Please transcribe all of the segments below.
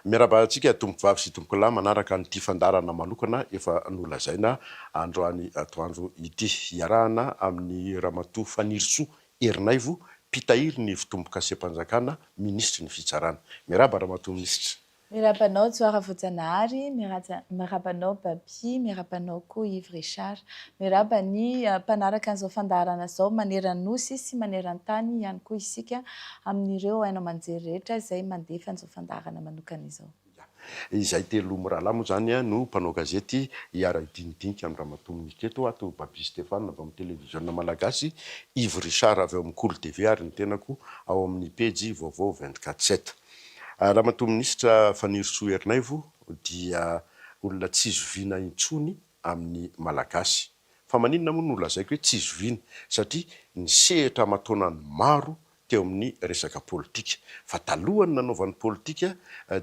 Miarabantsika tombovavy sy tomboko lahy manaraka nyity fandarana manokana efa nolazaina androany atoandro ity iarahana amin'ny Ramatoa Fanirisoa Erinaivo mpitahiry ny fitomboka sepanjakana ministry ny fitsarana. Miaraba Ramatoa Ministra. Miarabanao Tsoara Vojanahary, miarabanao Baby, miarabanao koa Yves Richard, miaraba ny mpanaraka an'izao fandarana zao maneran-nosy sy maneran-tany ihany koa isika amin'ireo haino aman-jery rehetra izay mandefa an'izao fandarana manokana izao. Izay telo mirahalahy moa zany no mpanao gazety iara-idinidinika amin'ny Ramatoa Ministra eto ato Baby Stéphane avy amin'ny télévision malagasy, Yves Richard avy amin'ny Cool TV ary ny tenako ao amin'ny page vaovao 24/7. Ramatoa Ministra Fanirisoa Erinaivo dia olona tsy zoviana intsony amin'ny malagasy. Fa maninona moa no lazaiko hoe tsy zoviana satria nisehatra aman-taonany maro teo amin'ny resaka politika. Fa talohany nanaovany politika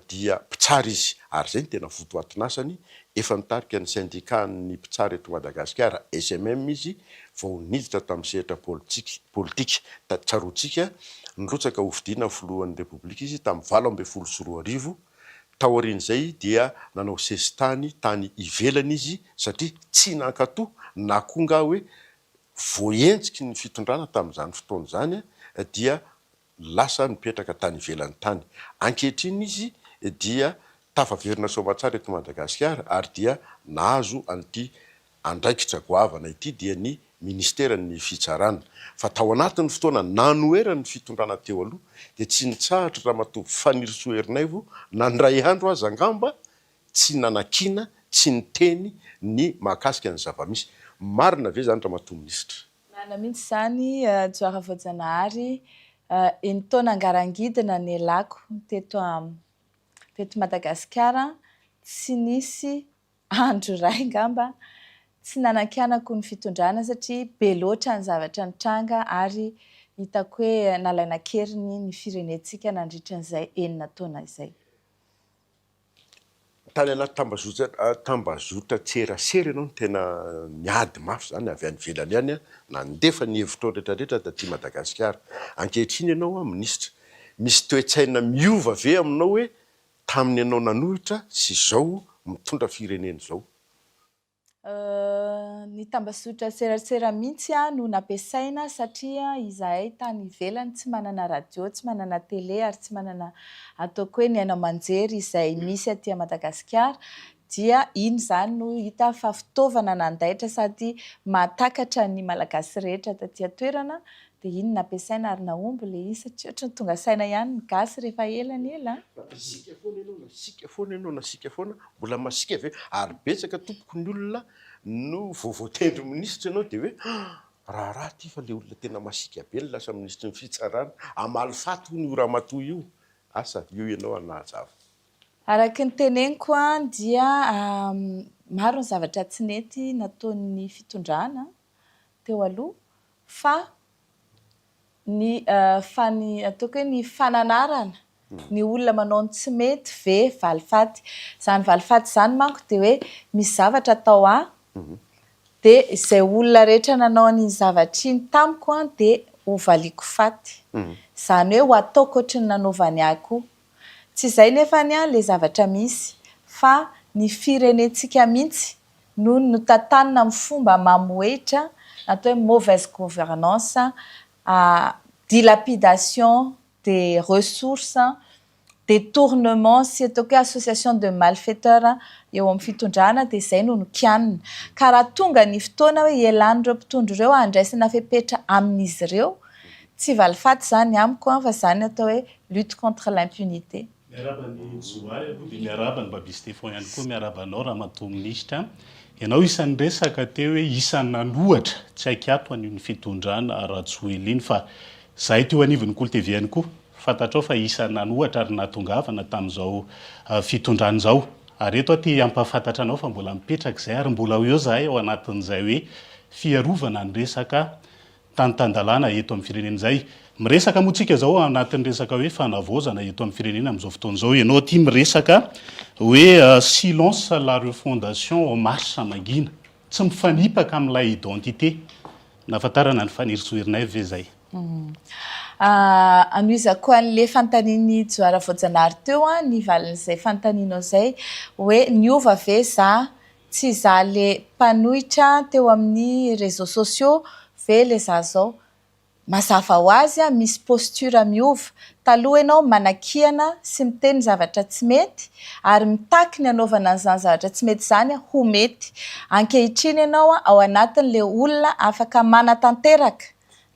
dia mpitsara izy ary zay ny tena fotoatinasany efa nitarika ny syndicat ny mpitsara eto Madagasikara SMM izy vao niditra tamin'ny sehatra politika tsarotsika nirotsaka hovidiana filohan'ny Republika izy tamin'ny 2024 taorian'izay dia nanao sesitany tany ivelany izy satria tsy nankatoa na konga hoe voentsiky ny fitondrana tamin'izany fotoana zany dia lasa nipetraka tany ivelany tany. Ankehitriny izy dia tafaverina soamatsara eto Madagasikara ary dia nahazo an'ity andraikitra goavana ity dia ny ministeran'ny fitsarana. Fa tao anatin'ny fotoana nanoerany fitondrana teo aloha dia tsy nitsahatra Ramatoa Fanirisoa Erinaivo nandray andro aza angamba tsy nanakina tsy niteny ny mahakasika ny zavamisy. Marina ve zany Ramatoa Ministra? Marina mihitsy zany Tsoara Vojanahary, ny taona angarangidina ny elako teto Madagasikara tsy nisy andro iray ngamba tsy nanankianako ny fitondrana satria be loatra ny zavatra nitranga ary hitako hoe nalaina keriny ny firenentsika nandritran'izay 9 taona izay. Tany anaty tambazotra tserasera ianao no tena miady mafy zany avy any ivelany ihany nandefa ny hevitro rehetrarehetra taty Madagasikara. Ankehitriny ianao Ministra, misy toe-tsaina miova ve aminao hoe tamin'ny ianao nanohitra sy zao mitondra firenena zao? Ny tambazotra serasera mihitsy no nampiasaina satria izahay tany ivelany tsy manana radio, tsy manana télé ary tsy manana ataoko hoe ny haino aman-jery izay misy aty Madagasikara dia iny zany no hita fa fitaovana nandaitra sady mahatakatra ny malagasy rehetra taty atoerana dia iny nampiasaina ary nahomby le izy satria ohatran'ny tonga saina ihany ny gasy rehefa ela. Sika foana ianao na sika foana mbola masika ve ary betsaka tompoko ny olona no voatendry ministra ianao dia hoe raha ty fa le olona tena masika be ny lasa ministry ny fitsarana amalifato ny Ramatoa io asa io ianao anahazava. Araka ny teneniko dia maro ny zavatra tsy nety nataon'ny fitondrana teo aloha fa ny ataoko hoe ny fananarana ny olona manao ny tsy mety ve valifaty. Zany valifaty zany manko dia hoe misy zavatra atao dia izay olona rehetra nanao ny zavatra iny tamiko dia ho valiko faty. Zany hoe ho ataoko ohatry ny nanaovany ahy koa. Tsy izay nefa le zavatra misy fa ny firenentsika mihitsy no notatanina amin'ny fomba mamoetra atao hoe mauvaise gouvernance, dilapidation des ressources, détournement sy ataoko hoe association de malfaiteurs eo amin'ny fitondrana dia izay no nikianina. Ka raha tonga ny fotoana hoe ialan'ireo mpitondra ireo andraisana fepetra amin'izy ireo tsy valifaty zany amiko fa zany atao hoe lutte contre l'impunité. Miaraba ny Zoary aloha dia miaraba ny Baby Stéphane ihany koa miarabanao Ramatoa Ministra. Ianao isan'ny resaka teo hoe isan'ny nanohatra tsy haikato an'iny fitondrana Rajoelina fa zahay teo anivon'ny Cool TV ihany koa fantatrao fa isan'ny nanohatra ary natongavana tamin'izao fitondrana izao. Ary eto aty ampahafantatra anao fa mbola mipetraka izay ary mbola eo zahay ao anatin'izay hoe fiarovana ny resaka tantandalana eto amin'ny firenena izay. Miresaka motsika zao anatin'ny resaka hoe fanavaozana eto amin'ny firenena amin'izao fotoana izao. Ianao aty miresaka hoe silence la refondation en marche mangina. Tsy mifanipaka amin'ilay identité. Nafantarana ny Fanirisoa Erinaivo ve zay? anoizako an'le fantaniny joara voajanahary teo a ny valin'izay fantaninao zay hoe niova ve za tsy za le mpanohitra teo amin'ny réseaux sociaux ve le za zao mazava ho azy a misy postura miova taloha ianao manakihana sy miteny zavatra tsy mety ary mitaky ny anaovana an'izany zavatra tsy mety zany a ho mety ankehitriny ianao a ao anatin'le olona afaka manatanteraka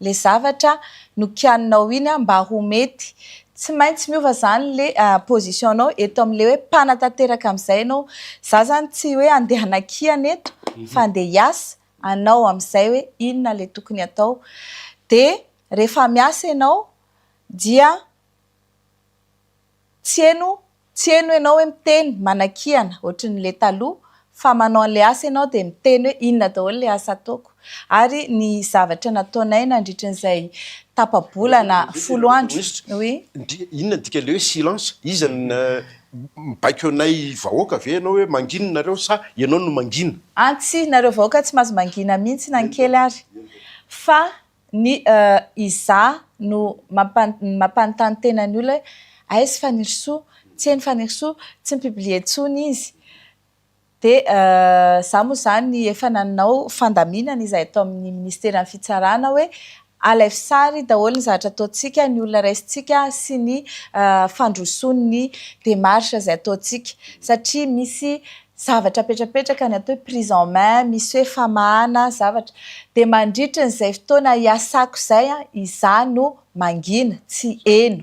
le zavatra nokianinao iny a mba ho mety tsy maintsy miova zany le positionnao eto amin'le hoe mpanatanteraka amin'izay ianao za zany tsy hoe andeha hanakihana eto fa andeha hiasa anao amin'izay hoe inona le tokony atao de rehefa miasa ianao dia tsy eno ianao hoe miteny manakihana ohatran'le taloha fa manao an'le asa ianao de miteny hoe inona daholo le asa ataoko ary ny zavatra nataonay nandritran'izay tapabolana 10 andro oui inona dika le hoe silence izy mibaiko anay vahoaka ve ianao hoe mangina nareo sa ianao no mangina antsy nareo vahoaka tsy mahazo mangina mihitsy nankely ary fa ny iza no mampanontany tena ny olona hoe aizy fanirisoa tsy eny fanirisoa tsy mipiblie tsony izy de za moa zany efa nanao fandaminana izay atao amin'ny ministera ny fitsarana hoe alaivo sary daholo ny zavatra ataontsika ny olona raisitsika sy ny fandrosony démarche zay ataontsika satria misy zavatra petrapetraka ny atao hoe prise en main misy hoe famahana zavatra de mandritra n'izay fotoana hiasako zay a iza no mangina tsy eno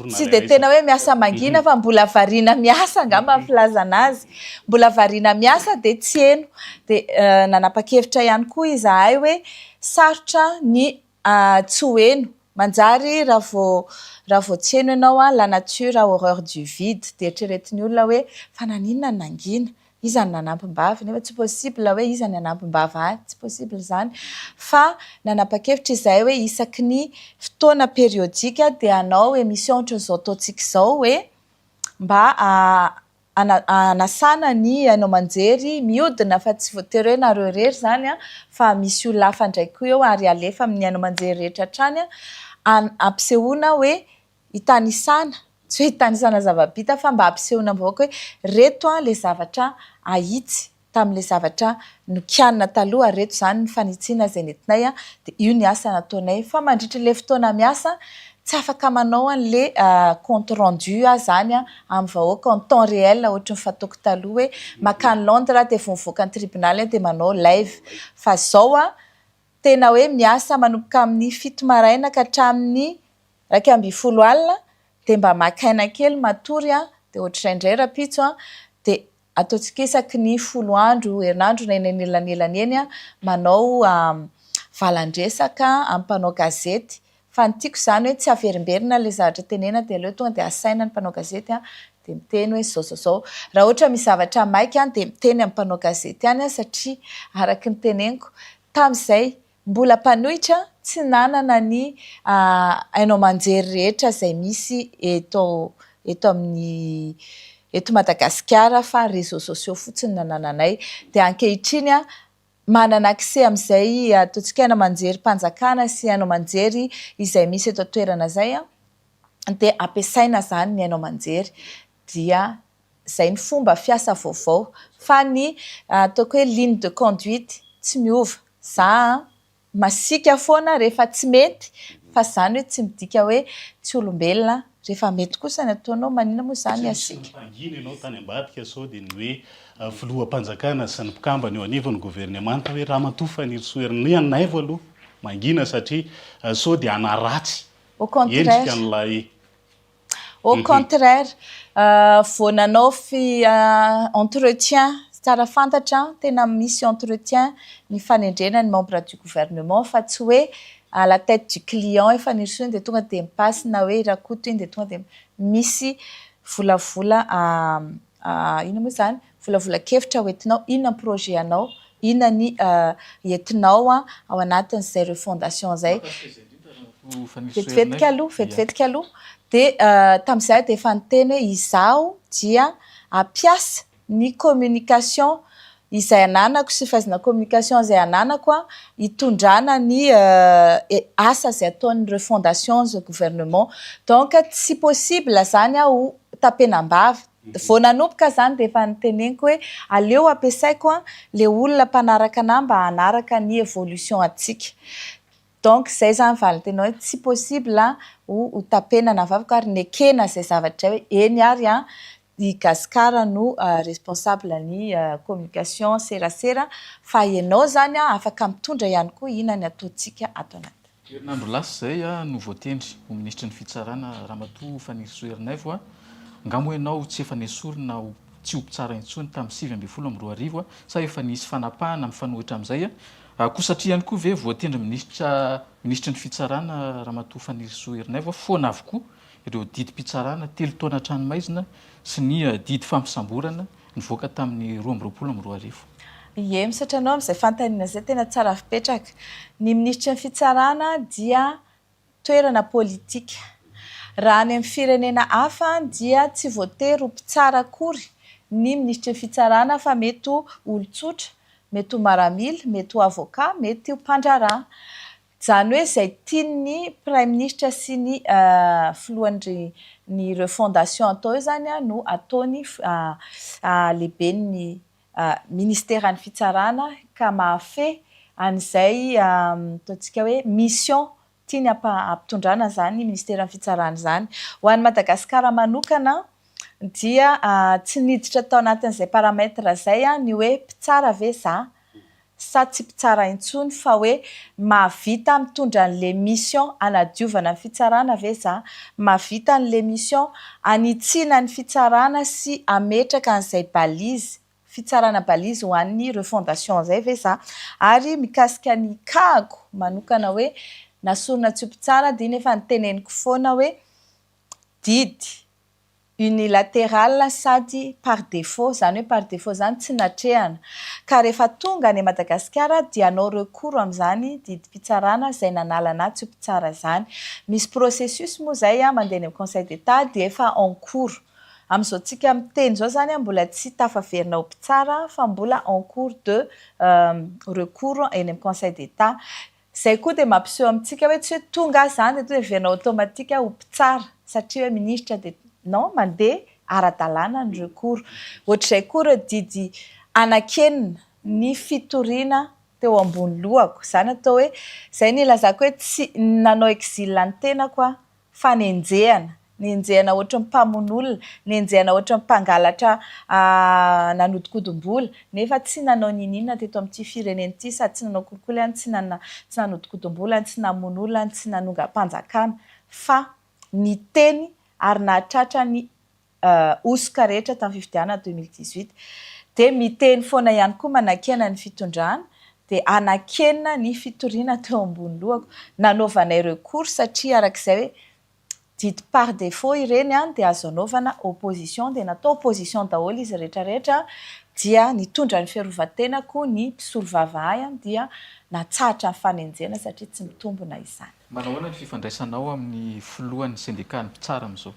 tsy de tena hoe miasa mangina fa mbola variana miasa angamba filaza anazy mbola variana miasa de tsy eno de nanapa-kevitra ihany koa izahay hoe sarotra ny tsy ho eno manjary raha vao tsy eno ianao a la nature a horreur du vide de eritreretiny olona hoe fa naninona ny nangina iza ny nanampim-bavy nefa tsy possible hoe iza ny nanampim-bavy any tsy possible zany fa nanapa-kevitra izahay hoe isaky ny fotoana périodika de anao émission ohatran'izao ataontsika izao hoe mba anasana ny ainao manjery miodina fa tsy voatery hoe nareo rery zany a fa misy olona hafa ndraiky koa eo ary alefa amin'ny ainao manjery rehetra hatrany a ampisehoana hoe hitanisana tsy hoe hitanisana zava-bita fa mba ampisehoana vahoaka hoe reto a le zavatra ahitsy tamin'le zavatra nokianina taloha reto zany ny fanitsiana zay nentinay a de io ny asa nataonay fa mandritra le fotoana miasa tsy afaka manao an'le compte rendu zany a amin'ny vahoaka en temps réel ohatra ny fataoko taloha hoe makany Londres de vomivoaka ny tribunal de manao live fa zao a tena hoe miasa manomboka amin'ny 7 maraina ka hatramin'ny 12 alina de mba makaina kely matory a de ohatray indray rapitso a de ataontsika isaky ny 10 andro herinandro na eny anelanelany eny a manao valandresaka amin'ny mpanao gazety fa ny tiako zany hoe tsy averimberina le zavatra tenena de aleo tonga de asaina ny mpanao gazety a de miteny hoe zao raha ohatra misy zavatra maika de miteny amin'ny mpanao gazety any a satria araky ny teneniko tam'izay mbola mpanohitra tsy nanana ny ainao manjery rehetra zay misy eto amin'ny eto Madagasikara fa réseaux sociaux fotsiny nanananay de ankehitriny a manana accès amin'izay ataontsika ainao manjery mpanjakana sy ainao manjery izay misy eto toerana zay a de ampiasaina zany ny ainao manjery dia zay ny fomba fiasa vaovao fa ny ataoko hoe ligne de conduite tsy miova za masika foana rehefa tsy mety fa zany hoe tsy midika hoe tsy olombelona rehefa mety kosa ny ataonao manina moa zany asika mangina ianao tany ambadika sao de ny hoe filoham-panjakana sy ny mpikambana eo anivon'ny gouvernemanta hoe raha matofanirysoeriny anay voaloha mangina satria sao de anaratsy au contraire endrika an'lay au contraire vao nanao entretien tsara fantatra tena misy entretien ny fanendrena ny membre du gouvernement fa tsy hoe à la tête du client efa nirisoiny de tonga de mipasse na hoe rakoto iny de tonga de misy volavola ino moa zany volavolan-kevitra hoentinao inona ny projet anao inona ny entinao ao anatin'izay refondation zay vetivetika aloha de tam'izay de efa niteny hoe izaho dia ampiasa ny communication izay ananako sy fazina communication zay ananako a hitondrana ny asa zay ataon'ireo fondation zay gouvernement donc tsy possible zany ho tapenam-bava vao nanomboka zany de efa niteneniko hoe aleo ampiasaiko a le olona mpanaraka anah mba hanaraka ny évolution atsika donc zay zany valintenao hoe tsy possible ho tapenana vavaka ary nekena zay zavatra hoe eny ary a i Gasikara no responsable ny communication serasera fa ianao zany afaka mitondra ihany koa inany ataontsika ato anaty. Herinandro lasa zay no voatendry ho ministra ny fitsarana Ramatoa Fanny Soerinaivo ngamo ianao tsy efa nesorina tsy ho tsara intsony tamin'ny 2012 sa efa nisy fanapahana mifanohitra amin'izay ko satria ihany koa ve voatendry ministra ny fitsarana Ramatoa Fanny Soerinaivo foana avokoa ireo didy mpitsarana 3 taona tranomaizina sy ny didy fampisamborana nivoaka tamin'ny 2012. Ie, misatra anao amin'izay fantaniana zay tena tsara fipetraka. Ny ministra ny fitsarana dia toerana politika. Raha any amin'ny firenena hafa dia tsy voatery ho mpitsara akory ny ministra ny fitsarana fa mety ho olon-tsotra, mety ho maramila, mety ho avocat, mety ho mpandraraha. Zany hoe zay tiany prime ministre sy ny filohan'ny ireo fondation atao io zany no ataony lehibe ny ministèran'ny fitsarana ka mahafehy an'izay ataontsika hoe mission tiany ampitondrana zany ministèran'ny fitsarana zany. Ho an'ny Madagasikara manokana dia tsy niditra tao anatin'izay paramètre zay ny hoe mpitsara ve za sa tsy mpitsara intsony fa hoe mahavita mitondra an'le mission anadiovana ny fitsarana ve za, mahavita an'le mission anitsiana ny fitsarana sy ametraka an'izay balizy fitsarana balizy ho an'ny refondation zay ve za, ary mikasika ny kago manokana hoe nasorina tsy ho mpitsara dia nefa niteneniko foana hoe didy unilatéral sady par défaut, zany hoe par défaut zany tsy natrehana ka rehefa tonga any Madagasikara dia anao recours amin'izany didy mpitsarana zay nanalana tsy ho mpitsara zany. Misy processus moa zay mandeha amin'ny Conseil d'État dia efa en cours. Amin'izao tsika miteny zao zany mbola tsy tafaverina ho mpitsara fa mbola en cours de recours eny amin'ny Conseil d'État. Zay koa dia mampiseho amintsika hoe tsy hoe tonga zany dia verina automatique ho mpitsara satria hoe ministra dia non mandeha ara-dalàna ny recours. Ohatr'izay koa ireo didy anakenina ny fitoriana teo ambony lohako. Zany atao hoe zay ny ilazako hoe tsy nanao exil ny tenako fa nenjehana. Nenjehana ohatra mpamon'olona, nenjehana ohatra mpangalatra nanodikodim-bola nefa tsy nanao ninina teto amin'ity firenena ity sady tsy nanao kolikoly any, tsy nanodikodim-bola, tsy namon'olona, tsy nanonga-panjakana fa ny teny ary nahatratra ny osoka rehetra tamin'ny fifidianana 2018 dia miteny foana ihany koa manakena ny fitondrana dia anakenina ny fitoriana teo ambony lohako. Nanaovanay recours satria arak'izay hoe didy par défaut ireny dia azo anaovana opposition dia natao opposition daholo izy rehetrarehetra dia nitondra ny fiarovan-tenako ny mpisolo vavahay dia natsahatra ny fanenjena satria tsy mitombona izany. Manahoana ny fifandraisanao amin'ny filohan'ny syndicat ny mpitsara amin'izao?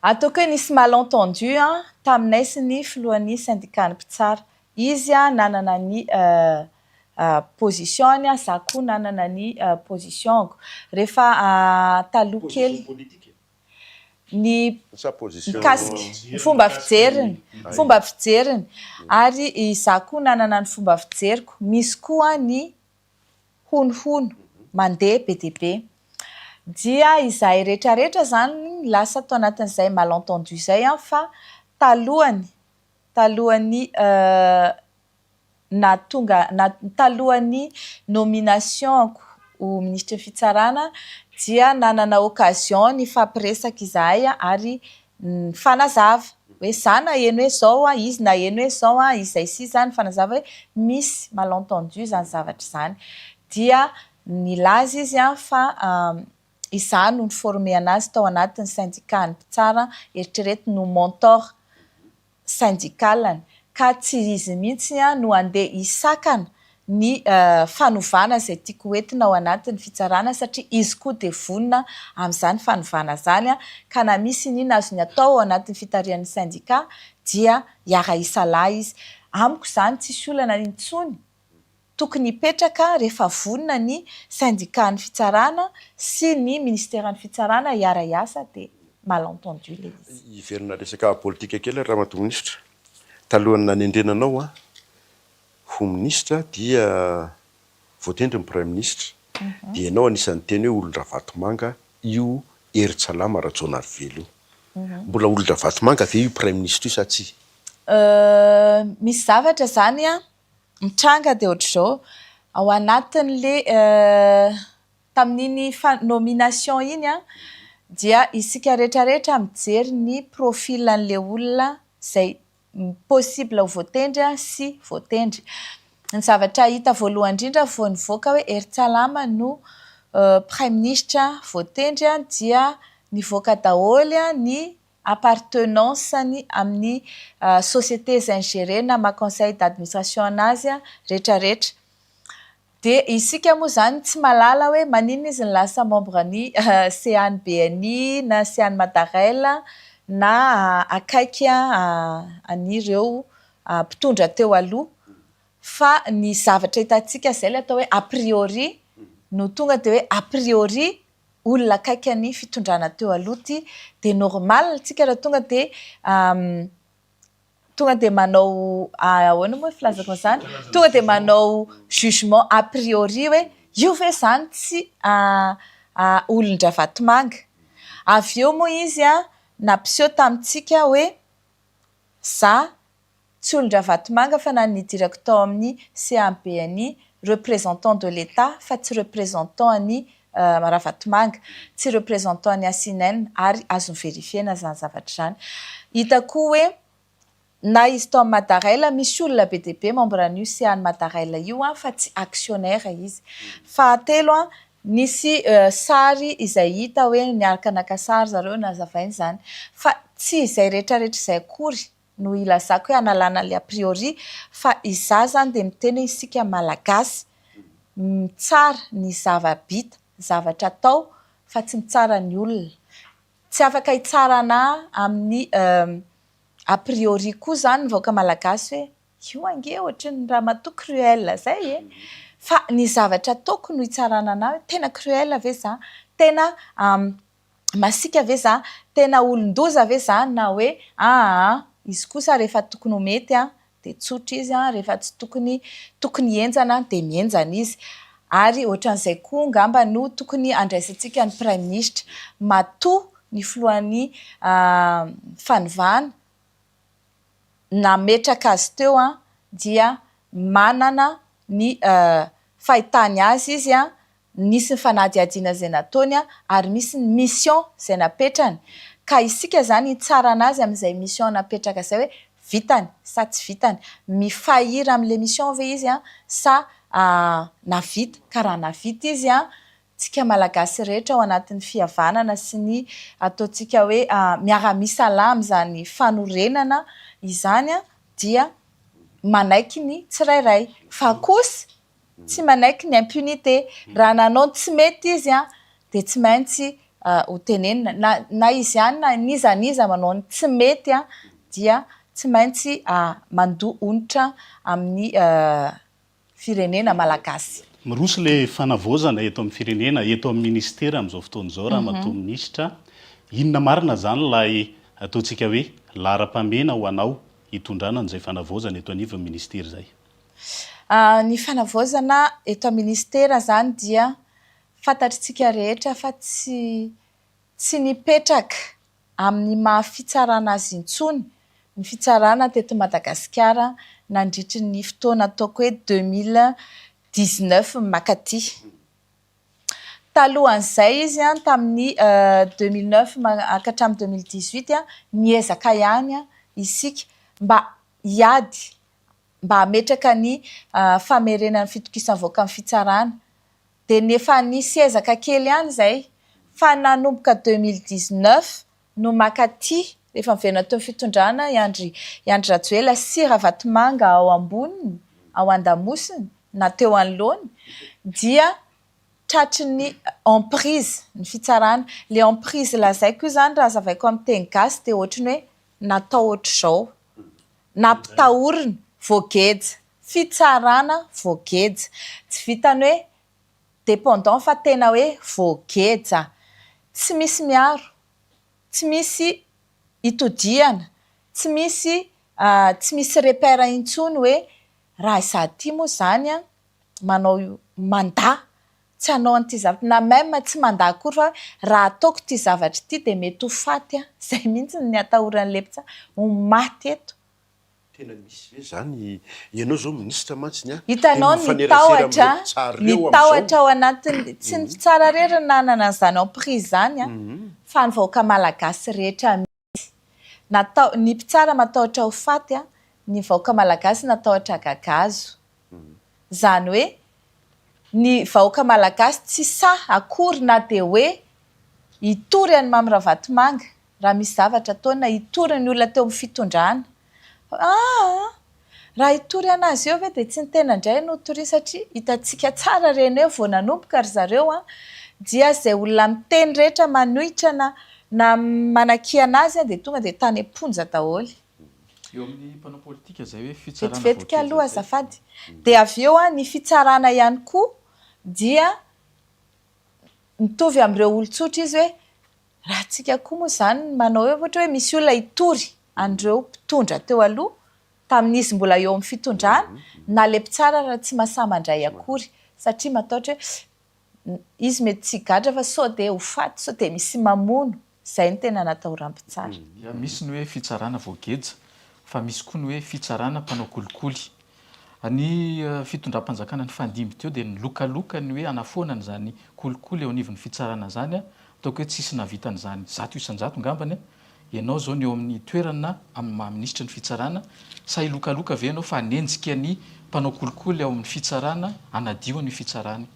Ataoko hoe nisy malentendu taminay sy ny filohan'ny syndicat ny mpitsara. Izy nanana ny position za koa nanana ny positionko. Rehefa taloha kely ny mikasika fomba fijeriny ary za koa nanana ny fomba fijeriko. Misy koa ny honohono mandeha be dia be dia izahay rehetrarehetra zany lasa tao anatin'izay malentendu zay fa talohan'ny talohan'ny nominationko ho ministra fitsarana dia nanana occasion ny fampiresaka izahay ary fanazava hoe za naheno hoe zao izy naheno hoe zao izay sy zany fanazava hoe misy malentendu zany zavatra zany dia nilaza izy fa izany no niforme anazy tao anatin'ny syndicat ny mpitsara eritrereto no mentor syndicalany ka tsy izy mihitsy no andeha isakana ny fanovana izay tiako hoentina ao anatin'ny fitsarana satria izy koa dia vonona amin'izany fanovana zany ka na misy nina azony atao ao anatin'ny fitarihan'ny syndicat dia hiara-isalahy izy. amiko zany tsisy olana intsony tokony hipetraka rehefa vonona ny syndicat ny fitsarana sy ny ministèren'ny fitsarana iara-iasa dia malentendu le izy. Iverina resaka politika kely Ramatoa Minisitra. Talohan'ny nanendrenanao ho ministra dia voatendry ny Premier Ministre. Dia ianao anisan'ny teny hoe olona vatomanga io Hery-Tsalama Rajaonarivelo io. Mbola olona vatomanga ve io Premier Ministre io sa tsy? Misy zavatra zany mitranga dia ohatr'izao ao anatin'le tamin'iny nomination iny dia isika rehetrarehetra mijery ny profilan'le olona izay possible ho voatendry sy voatendry. Ny zavatra hita voalohany indrindra vao nivoaka hoe Hery-Tsalama no Premier Ministre voatendry dia nivoaka daholo ny appartenance-ny amin'ny société izay nigérena ma conseil d'administration anazy rehetrarehetra. Dia isika moa zany tsy malala hoe maninona izy ny lasa membre ny CNBNI na CN Madarel na akaiky anireo mpitondra teo aloha fa ny zavatra hitantsika izay le atao hoe a priori no tonga dia hoe a priori olona akaiky ny fitondrana teo aloha ty dia normal tsika raha tonga dia manao ahoana moa filazako izany tonga dia manao jugement a priori hoe io ve zany tsy olon-dra vatomanga. Avy eo moa izy nampiseho tamintsika hoe za tsy olon-dra vatomanga fa na nidirako tao amin'ny CNBNI représentant de l'État fa tsy représentant any Maravatomanga, tsy représentant ny Asinène ary azo verifiena zany zavatra zany. Hitako hoe na izy tao Madarel misy olona be dia be membre an'io CN Madarel io fa tsy actionnaire izy. Fahatelo nisy sary izay hita hoe niaraka naka sary zareo nazavainy zany fa tsy izay rehetrarehetra izay akory no ilazako hoe analana le a priori fa iza zany dia miteny isika malagasy tsara ny zava-bita zavatra atao fa tsy mitsara ny olona. Tsy afaka hitsarana amin'ny a priori koa zany nivoaka malagasy hoe io ange ohatra ny Ramatoa cruel zay fa ny zavatra ataoko no hitsarana anahy tena cruel ve za, tena masika ve za, tena olon-doza ve za na hoe izy kosa rehefa tokony ho mety dia tsotra izy rehefa tsy tokony enjana dia mienjana izy. Ary ohatran'izay koa ngamba no tokony andraisantsika ny Premier Ministre matoa ny filohan'ny fanovana nametraka azy teo dia manana ny fahitany azy izy nisy ny fanadihadiana izay nataony ary misy ny mission izay napetrany ka isika zany hitsara anazy amin'izay mission napetraka izay hoe vitany sa tsy vitany, mifahira amin'le mission ve izy sa navita. Ka raha navita izy tsika malagasy rehetra ao anatin'ny fihavanana sy ny ataontsika hoe miara-misalama zany fanorenana izany dia manaiky ny tsirairay fa kosa tsy manaiky ny impunité. Raha nanao tsy mety izy dia tsy maintsy ho tenenina na izy ihany na nizaniza manao tsy mety dia tsy maintsy mandoa onitra amin'ny firenena malagasy. Mirosy le fanavozana eto amin'ny firenena, eto amin'ny ministera amin'izao fotoana izao Ramatoa Minisitra, inona marina zany lay ataontsika hoe laharam-pamena ho anao hitondrana an'izay fanavozana eto anivon'ny ministera zay? Ny fanavozana eto amin'ny ministera zany dia fantatritsika rehetra fa tsy nipetraka amin'ny mahafitsarana azy intsony. Ny fitsarana teto Madagasikara nandritry ny fotoana ataoko hoe 2019 makaty. Talohan'izay izy tamin'ny 2009 hatramin'ny 2018 niezaka ihany isika mba hiady mba hametraka ny famerenan'ny fitokisana voaka amin'ny fitsarana dia nefa nisy ezaka kely ihany izay fa nanomboka 2019 no makaty rehefa miverina teo fitondrana Andry Rajoelina sy Ravatomanga ao amboniny ao an-damosiny na teo anoloany dia tratry ny emprise ny fitsarana. Le emprise lazaiko zany raha zavaiko amin'ny teny gasy dia ohatrany hoe natao ohatr'izao nampitahorina voageja, fitsarana voageja, tsy vitany hoe dépendant fa tena hoe voageja, tsy misy miaro, tsy misy itodiana, tsy misy repère intsony hoe raha izaho ty moa zany a manao manda tsy hanao an'ity zavatra na même tsy manda akory fa raha ataoko ty zavatra ty de mety ho faty a, zay mihitsy ny atahoran'le mpitsara ho maty eto. Tena misy ve zany ianao zao minisitra mantsiny a hitanao ny tahotra ao anatiny tsy ny fitsara rery nanana an'izany emprise zany a fa ny vahoaka malagasy rehetra misy natao ny mpitsara matahotra ho faty a, ny vahoaka malagasy natahotra gagazo, zany hoe ny vahoaka malagasy tsy sahy akory na de hoe hitory any Mamoravatomanga raha misy zavatra ataony na hitory ny olona teo amin'ny fitondrana. Raha hitory anazy eo ve de tsy ny tena indray no tory satria hitantsika tsara reny eo vao nanomboka ry zareo a dia zay olona miteny rehetra manohitra na manakia anazy de tonga de tany amponja daholo. Eo amin'ny mpanao politika zay hoe fitsarana vetivety aloha azafady. De avy eo a ny fitsarana ihany koa dia mitovy amin'ireo olon-tsotra izy hoe raha tsika koa moa zany manao hoe ohatra hoe misy olona hitory an'ireo mpitondra teo aloha tamin'izy mbola eo amin'ny fitondrana na le mpitsara raha tsy masamandray akory satria matahotra hoe izy mety tsy gadra fa sao de ho faty sao de misy mamono, zay ny tena natahoram-pitsara. Misy ny hoe fitsarana voageja fa misy koa ny hoe fitsarana mpanao kolikoly. Ny fitondram-panjakana ny fandimby teo dia nilokaloka ny hoe anafoanany zany kolikoly eo anivon'ny fitsarana zany a, ataoko hoe tsisy navitan'izany 100 isan-jato ngambany a, ianao zao ny eo amin'ny toerana amin'ny maha-ministra ny fitsarana sa ilokaloka ve ianao fa hanenjika ny mpanao kolikoly ao amin'ny fitsarana hanadio ny fitsarana.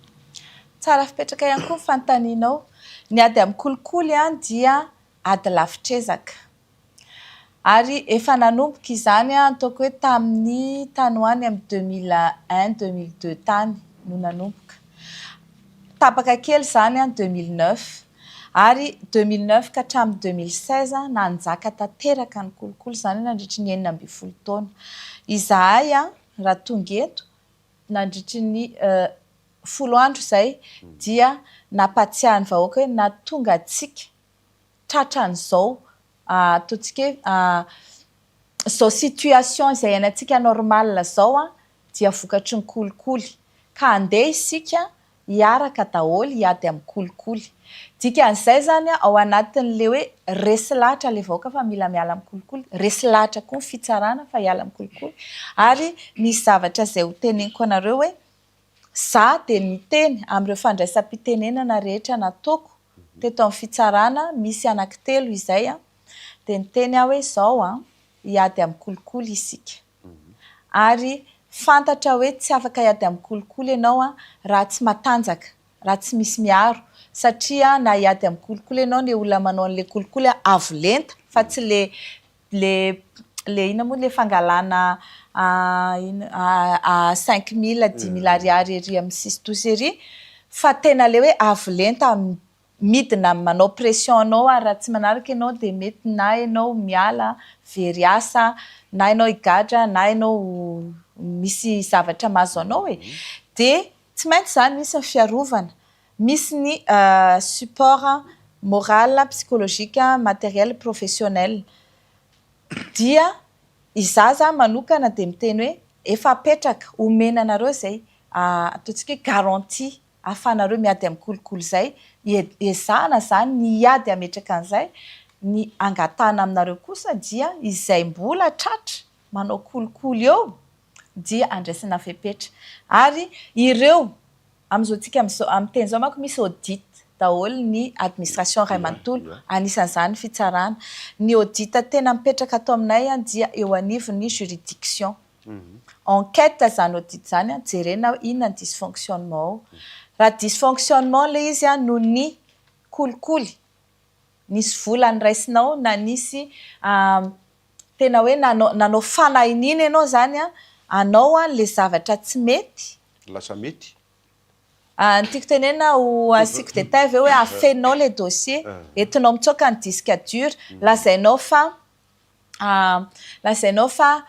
Tsara fipetraka ihany koa fanontanianao. Ny ady amin'ny kolikoly a dia ady lavitrezaka ary efa nanomboka izany a ataoko hoe tamin'ny tany hoany amin'ny 2001-2002 tany no nanomboka. Tapaka kely zany a 2009 ary 2009 ka hatramin'ny 2016 nanjaka tanteraka ny kolikoly zany nandritry ny 9 taona. Izahay a raha tonga eto nandritry ny 10 andro zay dia nampatsiahan'ny vahoaka hoe na tonga antsika tratran'izao ataontsika hoe zao situation izay iainantsika normal zao a dia vokatry ny kolikoly ka andeha isika hiaraka daholo hiady amin'ny kolikoly. Dikan'izay zany ao anatin'le hoe resy lahatra le vahoaka fa mila miala amin'ny kolikoly, resy lahatra koa ny fitsarana fa hiala amin'ny kolikoly. Ary misy zavatra izay ho teneniko anareo hoe za de miteny amin'ireo fandraisam-pitenenana rehetra nataoko teto amin'ny fitsarana, misy anankitelo izay a, de niteny aho hoe zao a hiady amin'ny kolikoly isika. Ary fantatra hoe tsy afaka hiady amin'ny kolikoly ianao a raha tsy matanjaka, raha tsy misy miaro satria na hiady amin'ny kolikoly ianao ny olona manao an'le kolikoly avo lenta fa tsy le ina moa le fangalana 5 000 10 000 ariary ery amin'ny 6-12 ery fa tena le hoe avo lenta midina manao pression anao raha tsy manaraka ianao de mety na ianao miala very asa na ianao higadra na ianao misy zavatra mahazo anao de tsy maintsy zany misy ny fiarovana, misy ny support moral, psychologique, matériel, professionnel. Dia izaza manokana de miteny hoe efa apetraka omena anareo zay ataontsika hoe garantie ahafahanareo miady amin'ny kolikoly zay, ezahana zany ny hiady ametraka an'izay, ny angatahana aminareo kosa dia izay mbola tratra manao kolikoly eo dia andraisana fepetra. Ary ireo amin'izao tsika amin'ny teny zao manko misy audit daholo ny administration ray manontolo, anisan'izany fitsarana. Ny audit tena mipetraka atao aminay dia eo anivon'ny juridiction. Enquête zany audit zany jerena inona ny dysfonctionnement ao. Raha dysfonctionnement le izy noho ny kolikoly, nisy vola nyraisinao na nisy tena hoe nanao fanahinina ianao zany anao le zavatra tsy mety lasa mety ny tiako tenena ho asiko détail ve hoe afenao le dossier entinao mitsoaka ny disque dur lazainao fa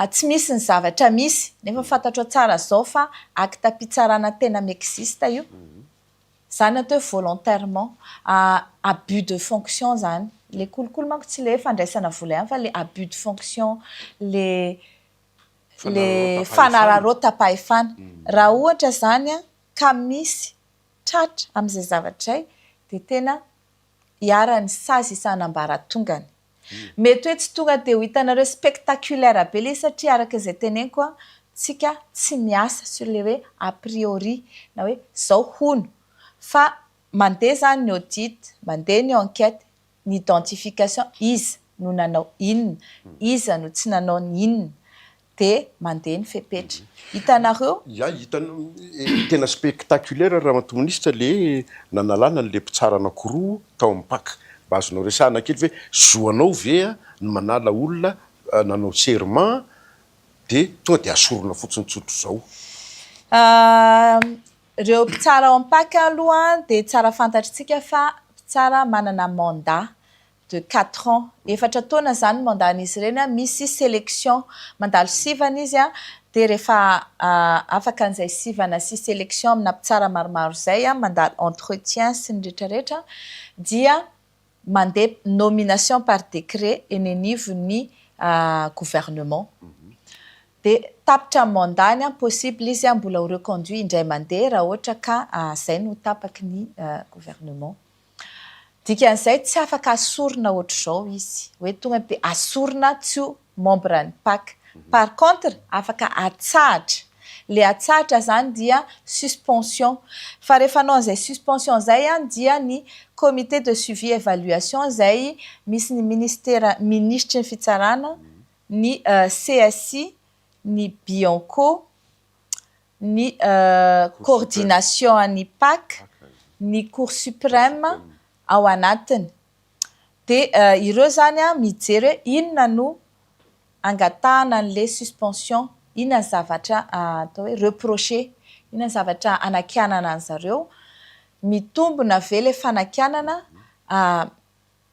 tsy misy ny zavatra misy nefa fantatro tsara zao fa acte-pitsarana tena miexiste io zany atao volontairement abus de fonction zany le kolokolo manko tsy le fandraisana vola ihany fa le abus de fonction le fanararotapahefana raha ohatra zany ka misy tratra amin'izay zavatra de tena hiarany sazy isanambaratongany mety hoe tsy tonga de ho hitanareo spectaculaire be le satria araka izay teneniko tsika tsy miasa sur le hoe a priori na hoe zao hono fa mandeha zany ny audit mandeha ny enquête ny identification iza no nanao inona iza no tsy nanao ny inona de mandeha ny fepetra hitanareo tena spectaculaire raha matoministra le nanalana le mpitsara anankiroa tao mipaka mba azonao resahana kely hoe zoanao vea ny manala olona nanao serment de tonga de asorona fotsiny tsotro zao reo mpitsara ao ampaka aloha de tsara fantatritsika fa mpitsara manana mandat de 4 ans efatra taona zany mandan'izy ireny misy sélection mandalo sivana izy de rehefa afaka an'izay sivana sy sélection amina mpitsara maromaro zay mandalo entretien sy ny rehetrarehetra dia mandeha nomination par décret eny anivon'ny gouvernement de tapitra mandany possible izy mbola ho reconduit indray mandeha raha ohatra ka zay no tapaky ny gouvernement dikan'izay tsy afaka asorona ohatr'izao izy hoe tonga de asorona tsy ho membre ny PAC par contre afaka atsahatra le atsahatra zany dia suspension fa rehefa anao an'izay suspension zay dia ny comité de suivi évaluation zay misy ny ministre ny fitsarana ny CSI ny Bianco ny coordination any PAC ny cour suprême ao anatiny de ireo zany mijery hoe inona no angatahana an'le suspension inona zavatra atao hoe reproché inona zavatra anakianana an zareo mitombona ve le fanakianana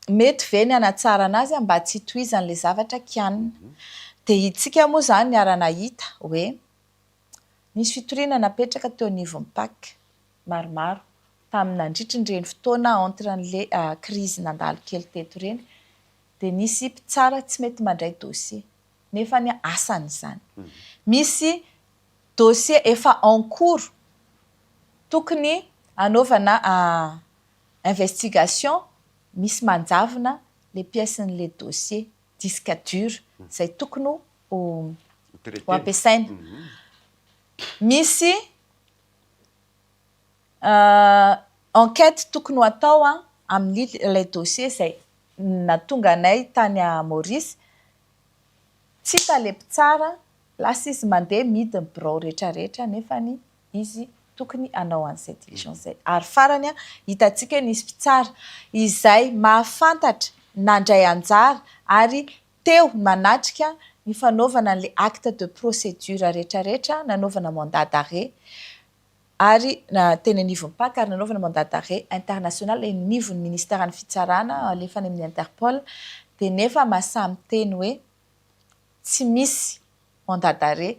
mety ve ny anatsara anazy mba tsy hitohizan'le zavatra kianina de itsika moa zany niarana hita hoe nisy fitoriana napetraka teo anivon'ny PAC maromaro tamina nandritrindreny fotoana entre an'le crise nandalo kely teto reny de nisy mpitsara tsy mety mandray dossier nefa ny asany zany misy dossier efa en cours tokony anaovana investigation misy manjavona le piècen'le dossier disque dur zay tokony ho ampiasaina misy enquête tokony ho atao amin'le dossier zay natonga anay tany Maurice tsy hita le mpitsara lasa izy mandeha midy ny birao rehetrarehetra nefa ny izy tokony anao an'izay diligence zay ary farany hitantsika nisy mpitsara izay mahafantatra nandray anjara ary teo manatrika ny fanaovana an'le acte de procédure rehetrarehetra nanaovana mandat d'arrêt ary teny anivon'ny PAC ary nanaovana mandat d'arrêt international eny anivon'ny ministère ny fitsarana alefa any amin'ny Interpol de nefa masamy teny hoe tsy misy mandat d'arrêt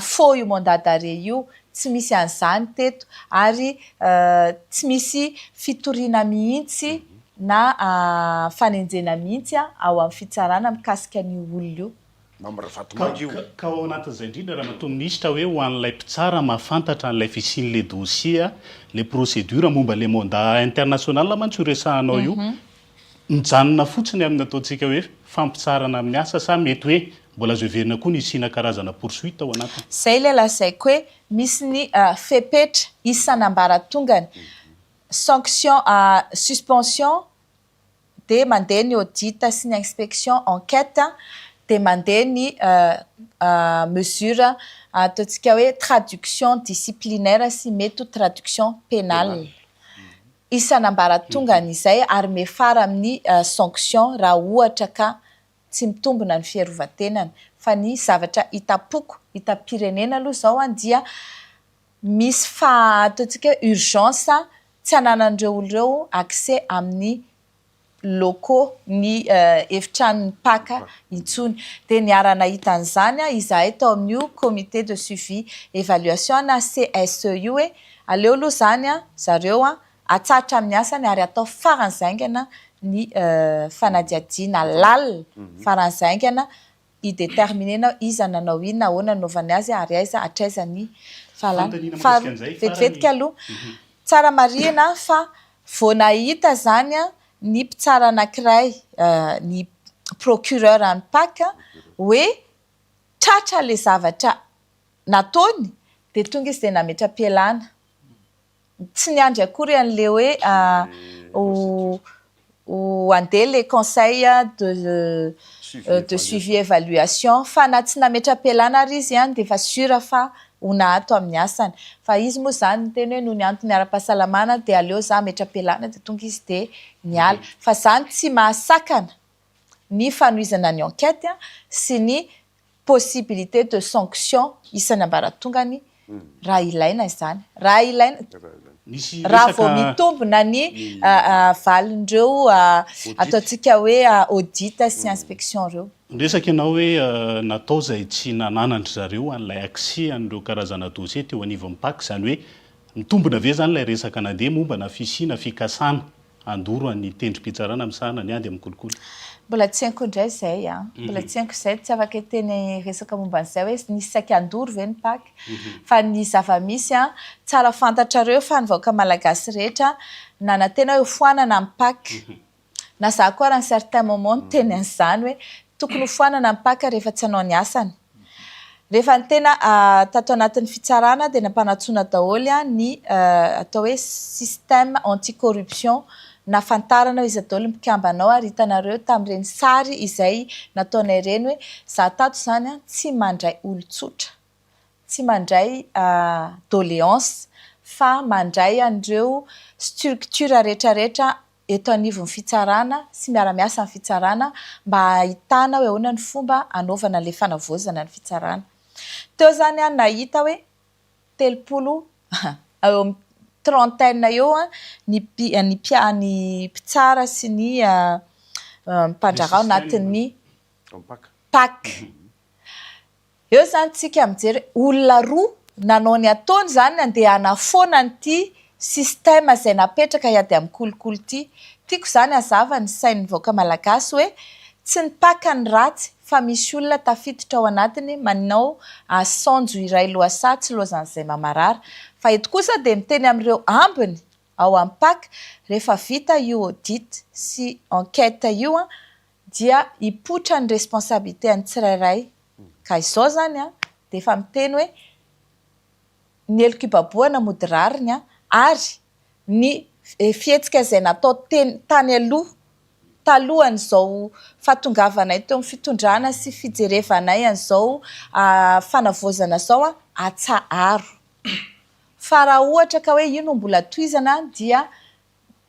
faux io mandat d'arrêt io tsy misy an'izany teto ary tsy misy fitoriana mihitsy na fanenjena mihitsy ao amin'ny fitsarana mikasika ny olona io ka ao anatin'izay indrindra raha matoministra hoe ho an'ilay mpitsara mahafantatra an'ilay fisian'le dossier le procédure momba le mandat international mantsy ho resahanao io mijanona fotsiny amin'ny ataontsika hoe fampitsarana amin'ny asa sa mety hoe mbola azo heverina koa ny isina karazana poursuite ao anatiny zay le lazaiko hoe misy ny fepetra isanambaratongany sanction suspension de mandeha ny audit sy ny inspection enquête de mandeha ny mesure ataontsika hoe traduction disciplinaire sy mety ho traduction pénale isanambaratongany izay ary mefara amin'ny sanction raha ohatra ka tsy mitombona ny fiarovan-tenany fa ny zavatra hitapoko hitam-pirenena aloha zao dia misy ataontsika urgence tsy ananan'ireo olon'ireo accès amin'ny locaux ny efitranony paka intsony de niara-nahita an'izany izahay tao amin'io comité de suivi évaluation na CSE io hoe aleo aloha zany zareo atsaritra amin'ny asany ary atao faranzaingana ny fanadiadiana lalina faranzaingana idéterminena iza nanao inona ahoana naovany azy ary aiza atraiza ny vetivetiky aloha tsara marina fa vao nahita zany ny mpitsara anankiray ny procureur any paka hoe tratra le zavatra nataony de tonga izy de nametra-pialana tsy niandry akory an'le hoe andeha les conseils de suivi évaluation fa na tsy nametra-pialana ary izy de fa sura fa ato amin'ny asany fa izy moa zany teny hoe noho ny antony ara-pahasalamana de aleo za metra-pialana de tonga izy de niala fa zany tsy mahasakana ny fanoizana ny enquête sy ny possibilité de sanction isan'ny ambaratongany raha ilaina izany raha ilaina raha vao mitombona ny valindreo ataontsika hoe audit sy inspection reo resaka ianao hoe natao zay tsy nananandry zareo an'ilay aksia an'ireo karazana dossier teo anivo mipaka zany hoe mitombona ve zany lay resaka nandeha momba na fisina fikasana andoro any tendrim-pitsarana misahana ny ady amin'ny kolokolo mbola tsy haiko indray zay mbola tsy haiko zay tsy afaka teny resaka momba an'izay hoe nisy saky andoro ve ny paky fa ny zava-misy tsara fantatrareo fa nivaoaka malagasy rehetra nanantena hoe foanana amin'ny paky na za koa raha ny certain moment teny an'izany hoe tokony ho foanana amin'ny paky rehefa tsy hanao ny asany rehefa ny tena tato anatin'ny fitsarana de nampanatsoana daholo ny atao hoe système anticorruption nafantarana izy daholo mpikambanao ary hitanareo tamin'ireny sary izay nataonay reny hoe za tato zany tsy mandray olon-tsotra tsy mandray doléance fa mandray an'ireo structure rehetrarehetra eto anivon'ny fitsarana sy miara-miasa amin'ny fitsarana mba ahitana hoe ahoana ny fomba anaovana le fanavozana ny fitsarana teo zany nahita hoe telopolo eo amin'ny trentaine eo ny mpitsara sy ny mpandrarao anatin'ny pak eo zany tsika mijery olona roa nanao ny ataony zany andeha anafoana nyty système zay napetraka iady amin'ny kolokolo tiako zany azava ny sain'ny vaoaka malagasy hoe tsy ny paka ny ratsy fa misy olona tafiditra ao anatiny manao asanjo iray loasa tsy loazan'izay mamarara fa eto kosa de miteny amin'ireo ambiny ao amin'ny paka rehefa vita io audit sy enquête io dia hipotra ny responsabilité any tsirairay ka izao zany de efa miteny hoe ny elokibabona mody rariny ary ny fihetsika izay natao tany aloha talohan'izao fahatongavanay teo amin'ny fitondrana sy fijerevanay an'izao fanavozana zao atsaharo fa raha ohatra ka hoe ino mbola toizana dia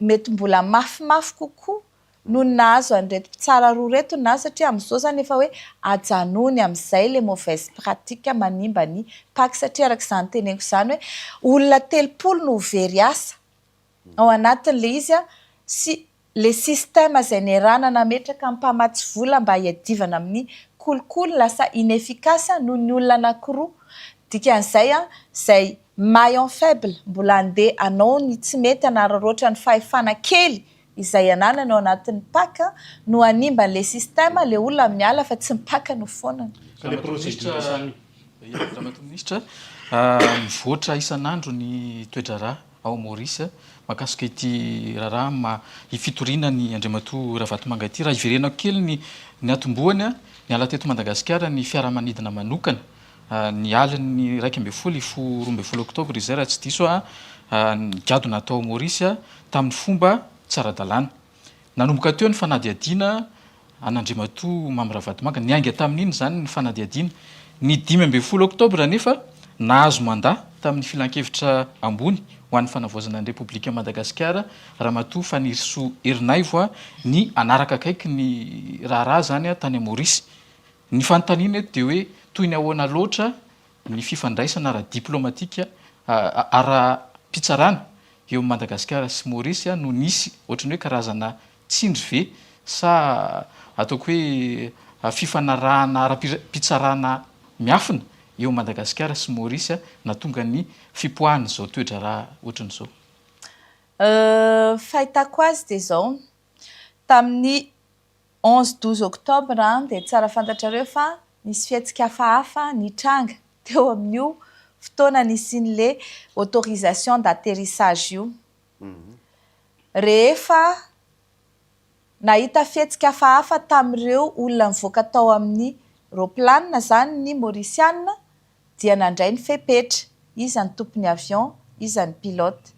mety mbola mafimafy kokoa no nahazo an'ireto mpitsara roa reto na satria amin'izao zany efa hoe ajanony amin'izay le mauvaise pratique manimba ny paky satria araka izany teneniko izany hoe olona telopolo no very asa ao anatin'le izy sy le système zay niarahana nametraka mpamatsy vola mba hiadivana amin'ny kolokolo lasa inefficace noho ny olona anankiroa dikan'izay zay maillon faible mbola andeha anao ny tsy mety anararoatra ny fahefana kely izay ananana ao anatin'ny paka no animba le système le olona miala fa tsy mipaka no fonana ministre mivoatra isan'andro ny toedrarà ao Maurice makasika ity raharaha hifitoriana ny Andriamatoa Ravatomanga ity raha iverenako kely ny atombohany ny ala teto Madagasikara ny fiaramanidina manokana ny aliny 12 oktobra izay raha tsy diso ny gado natao Maurice tamin'ny fomba tsara-dalàna nanomboka teo ny fanadiadiana an'Andriamatoa Mamy Ravatomanga niainga tamin'iny zany ny fanadiadiana ny 15 oktobra nefa nahazo mandat tamin'ny filan-kevitra ambony ho an'ny fanavozana ny Repoblika Madagasikara Ramatoa Fanirisoa Erinaivo ny anaraka akaiky ny raharaha zany tany Maurice ny fanontaniana eto de hoe toy ny ahoana loatra ny fifandraisana ara diplomatika ara-pitsarana eo Madagasikara sy Maurice no nisy ohatrany hoe karazana tsindry ve sa ataoko hoe fifanarahana ara-pitsarana miafina eo Madagasikara sy Maorisy na tonga ny fipoahana zao toetra raha ohatran'izao. Fahitako azy dia zao tamin'ny 11-12 octobre dia tsara fantatrareo fa nisy fihetsika hafahafa nitranga teo amin'io fotoana nisian'le autorisation d'atterrissage io. Rehefa nahita fihetsika hafahafa tamin'ireo olona mivoaka tao amin'ny roplanina zany ny Mauritiana dia nandray ny fepetra, iza ny tompony avion, iza ny pilote.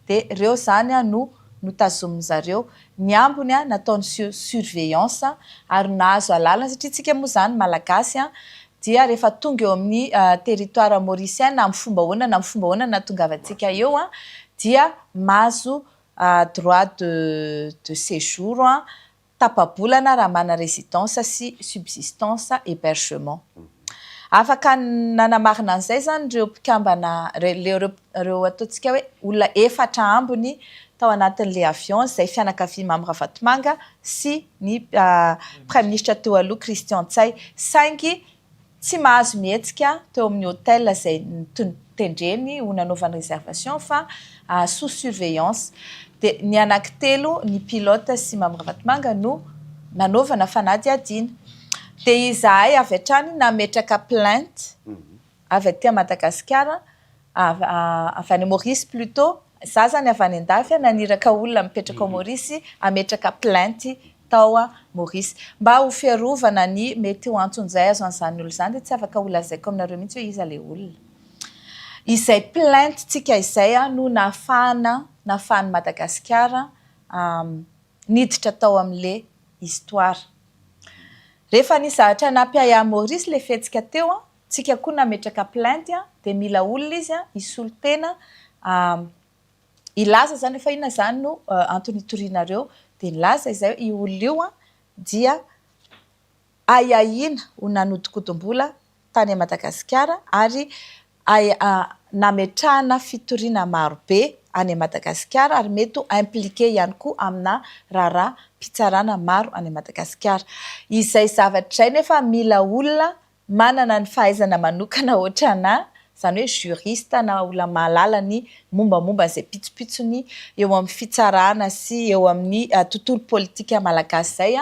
Dia ireo zany no notazominy zareo. Ny ambony nataony surveillance ary nahazo alalana satria tsika moa zany malagasy dia rehefa tonga eo amin'ny territoire mauricien na amin'ny fomba ahoana na tongavantsika eo dia mahazo droit de séjour tapabolana raha mana résidence sy subsistance hébergement. Afaka nanamarina an'izay zany ireo mpikambana ireo ataontsika hoe olona 4 ambony tao anatin'le avion izay fianakaviana Mamy Ravatomanga sy ny Premier ministre teo aloha Christian Ntsay, saingy tsy mahazo mihetsika teo amin'ny hôtel izay tendreny ho nanaovany réservation fa sous surveillance. Dia ny anankitelo ny pilote sy Mamy Ravatomanga no nanaovana fanadihadiana. Dia izahay avy hatrany nametraka plainte avy aty Madagasikara avy any Maurice plutôt. Za zany avy any an-dafy naniraka olona mipetraka ao Maurice ametraka plainte tao Maurice mba ho fiarovana ny mety ho antson'izay azo an'izany olo zany dia tsy afaka olazaiko aminareo mihitsy hoe iza le olona. Izay plainte tsika izay no nafahany Madagasikara niditra tao amin'le histoire. Rehefa nisy zavatra nampiaya Maurice le fihetsika teo tsika koa nametraka plainte dia mila olona izy hisolo tena ilaza zany efa inona zany no antony torianareo dia nilaza izay io olona io dia aiahina ho nanodikodim-bola tany Madagasikara ary nametrahana fitoriana marobe any Madagasikara ary mety impliqué ihany koa amina raharaham-pitsarana maro any Madagasikara. Izay zavatra izay nefa mila olona manana ny fahaizana manokana ohatrana zany hoe juriste na olona mahalala ny mombamomba izay pitsopitsony eo amin'ny fitsarana sy eo amin'ny tontolo politika malagasy izay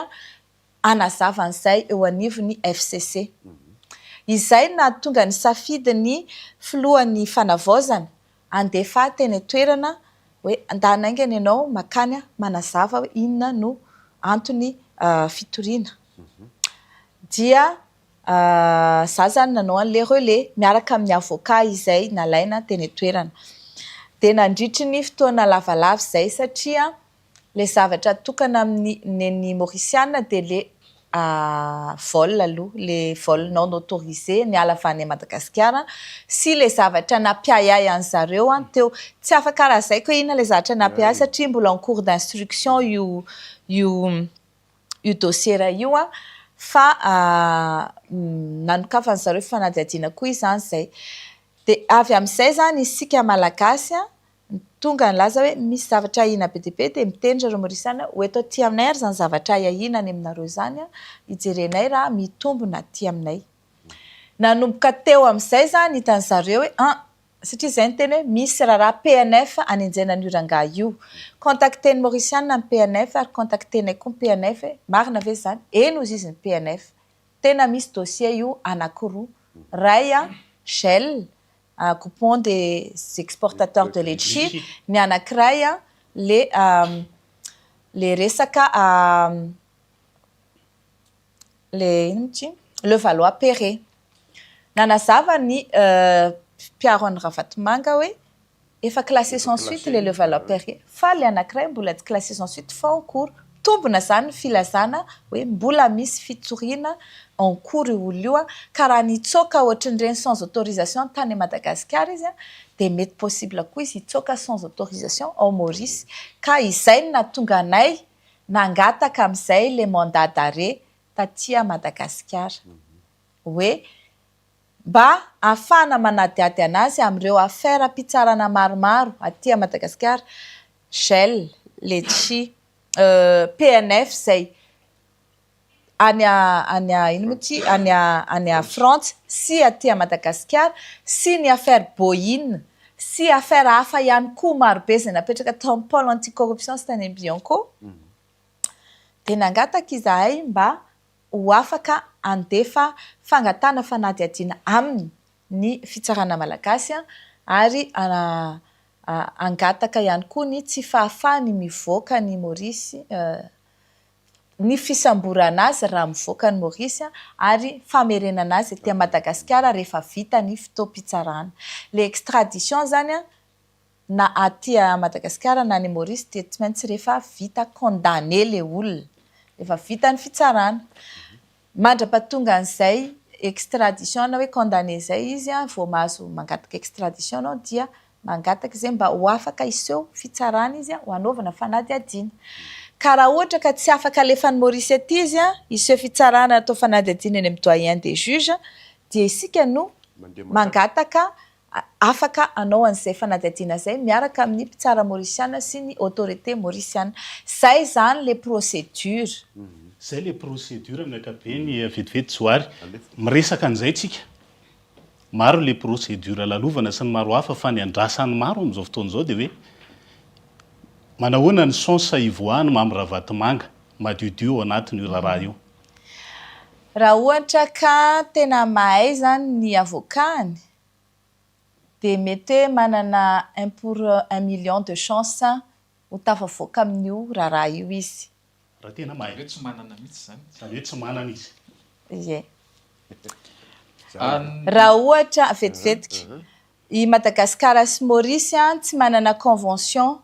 anazava an'izay eo anivon'ny FCC. Izay na tonga ny safidy ny filohan'ny fanavaozana andefa teny toerana hoe andanaingana ianao makany manazava hoe inona no antony fitoriana. Dia za zany nanao an'le relais miaraka amin'ny avocat izay nalaina teny toerana. Dia nandritry ny fotoana lavalava izay satria le zavatra tokana amin'ny Mauriciana dia le vol aloha, le vol non autorisé ny ala avy any Madagasikara sy le zavatra nampiayay an'zareo teo. Tsy afaka raha izay koa inona le zavatra nampiayay satria mbola en cours d'instruction io dossier io fa nanokafany zareo fanadihadiana koa izany izay. Dia avy amin'izay zany isika malagasy tonga nilaza hoe misy zavatra ahina be dia be dia mitendry ireo Mauriciana ho eto aty aminay ary zany zavatra ahina any aminareo zany hijerenay raha mitombona aty aminay. Nanomboka teo amin'izay zany hitan'ny zareo hoe satria izay ny teny hoe misy raha PNF anenjana ny oranga io. Contacteny Mauriciana ny PNF ary contactenay koa ny PNF marina ve zany eny ozy izy ny PNF. Tena misy dossier io anankiroa. Ray Shell groupement des exportateurs de litchi, ny anankiray le resaka le Valois-Perret. Nanazava ny mpiaro an'ny Ravatomanga hoe efa classé sans suite le Valois-Perret fa le anankiray mbola tsy classé sans suite fa en cours. Tombona zany filazana hoe mbola misy fitoriana en cours io olona io ka raha nitsoaka ohatran'ireny sans autorisation tany Madagasikara izy dia mety possible koa izy hitsoaka sans autorisation ao Maurice. Ka izay no nahatonga anay nangataka amin'izay le mandat d'arrêt taty Madagasikara hoe mba ahafahana manadihady anazy amin'ireo affaire mpitsarana maromaro aty Madagasikara, Shell, Letchi, PNF zay ino moa ty any a Frantsa sy aty à Madagasikara sy ny affaire Boeing sy affaire hafa ihany koa marobe zay napetraka tao amin'ny pôle anti-corruption sy tany Bianco dia nangataka izahay mba ho afaka andefa fangatana fanadihadiana aminy ny fitsarana malagasy ary angataka ihany koa ny tsy fahafahany mivoaka ny Maurice ny fisamborana azy raha mivoaka ny Maurice ary famerenana azy etỳ Madagasikara rehefa vita ny fitoam-pitsarana. Le extradition zany na aty Madagasikara na ny Maurice dia tsy maintsy rehefa vita condamné le olona, rehefa vita ny fitsarana. Mandra-pahatonga an'izay extradition na hoe condamné zay izy vao mahazo mangataka extradition anao dia mangataka izay mba ho afaka iseho fitsarana izy ho anaovana fanadihadiana. Ka raha ohatra ka tsy afaka alefan'ny Maurice aty izy iseho fitsarana atao fanadihadiana eny amin'ny doyen des juges dia isika no mangataka afaka anao an'izay fanadihadiana zay miaraka amin'ny mpitsara mauriciana sy ny autorité mauriciana. Zay zany le procédure. Zay le procédure amin'ny ankapobeny vetivety Zoary miresaka an'izay tsika. Maro le procédure lalovana sy ny maro hafa fa ny andrasan'ny maro amin'izao fotoana izao dia hoe manahoana ny chance ivoahany mamyravatomanga madiodio ao anatin'io raharaha io. Raha ohatra ka tena mahay zany ny avokany dia mety hoe manana 1 pour 1 million de chance ho tafavoaka amin'io raharaha io izy. Raha tena mahay. Hoe tsy manana mihitsy zany. Zany hoe tsy manana izy. Ie. Raha ohatra vetivetika i Madagasikara sy Maurice tsy manana convention